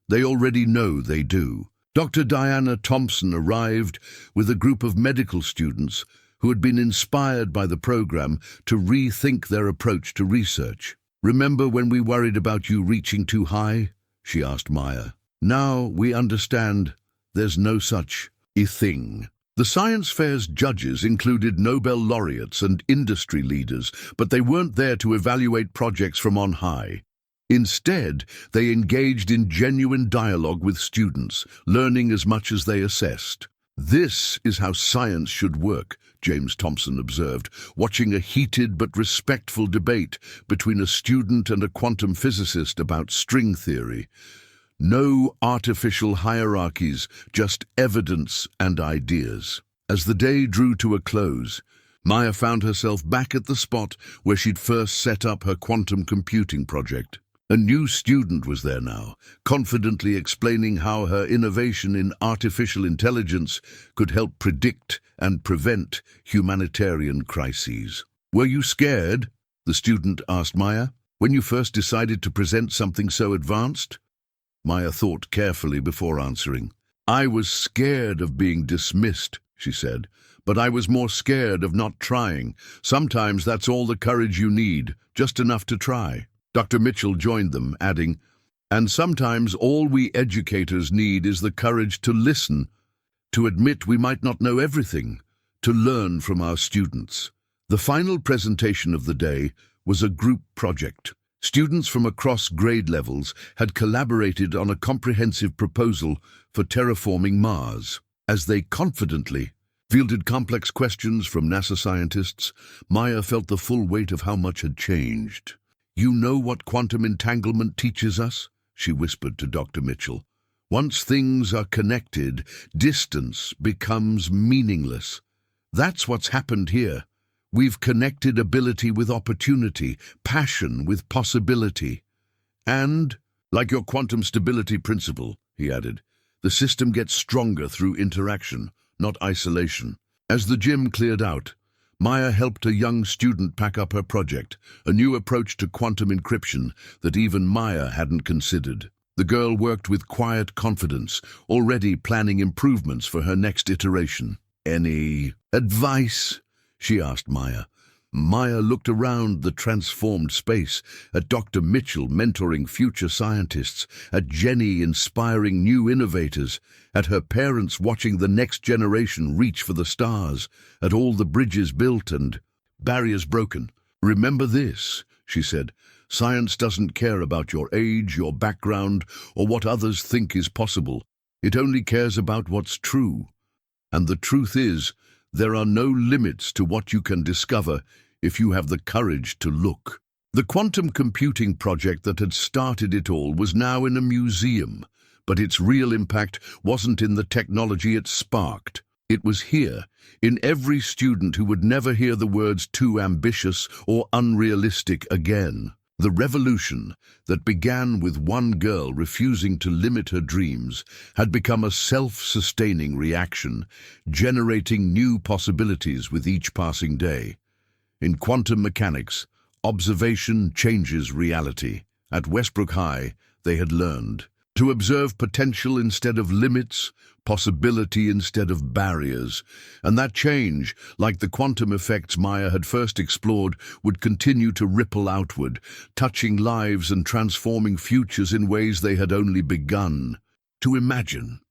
A: They already know they do." Dr. Diana Thompson arrived with a group of medical students who had been inspired by the program to rethink their approach to research. "Remember when we worried about you reaching too high?" she asked Maya. "Now we understand there's no such thing." The science fair's judges included Nobel laureates and industry leaders, but they weren't there to evaluate projects from on high. Instead, they engaged in genuine dialogue with students, learning as much as they assessed. "This is how science should work," James Thompson observed, watching a heated but respectful debate between a student and a quantum physicist about string theory. "No artificial hierarchies, just evidence and ideas." As the day drew to a close, Maya found herself back at the spot where she'd first set up her quantum computing project. A new student was there now, confidently explaining how her innovation in artificial intelligence could help predict and prevent humanitarian crises. "Were you scared?" the student asked Maya, "when you first decided to present something so advanced?" Maya thought carefully before answering. "I was scared of being dismissed," she said, "but I was more scared of not trying. Sometimes that's all the courage you need, just enough to try." Dr. Mitchell joined them, adding, "And sometimes all we educators need is the courage to listen, to admit we might not know everything, to learn from our students." The final presentation of the day was a group project. Students from across grade levels had collaborated on a comprehensive proposal for terraforming Mars. As they confidently fielded complex questions from NASA scientists, Maya felt the full weight of how much had changed. "You know what quantum entanglement teaches us?" she whispered to Dr. Mitchell. "Once things are connected, distance becomes meaningless. That's what's happened here. We've connected ability with opportunity, passion with possibility. And, like your quantum stability principle," he added, "the system gets stronger through interaction, not isolation." As the gym cleared out, Maya helped a young student pack up her project, a new approach to quantum encryption that even Maya hadn't considered. The girl worked with quiet confidence, already planning improvements for her next iteration. "Any advice?" she asked Maya. Maya looked around the transformed space, at Dr. Mitchell mentoring future scientists, at Jenny inspiring new innovators, at her parents watching the next generation reach for the stars, at all the bridges built and barriers broken. "Remember this," she said, "science doesn't care about your age, your background, or what others think is possible. It only cares about what's true. And the truth is, there are no limits to what you can discover if you have the courage to look." The quantum computing project that had started it all was now in a museum, but its real impact wasn't in the technology it sparked. It was here, in every student who would never hear the words too ambitious or unrealistic again. The revolution that began with one girl refusing to limit her dreams had become a self-sustaining reaction, generating new possibilities with each passing day. In quantum mechanics, observation changes reality. At Westbrook High, they had learned to observe potential instead of limits, possibility instead of barriers. And that change, like the quantum effects Maya had first explored, would continue to ripple outward, touching lives and transforming futures in ways they had only begun to imagine.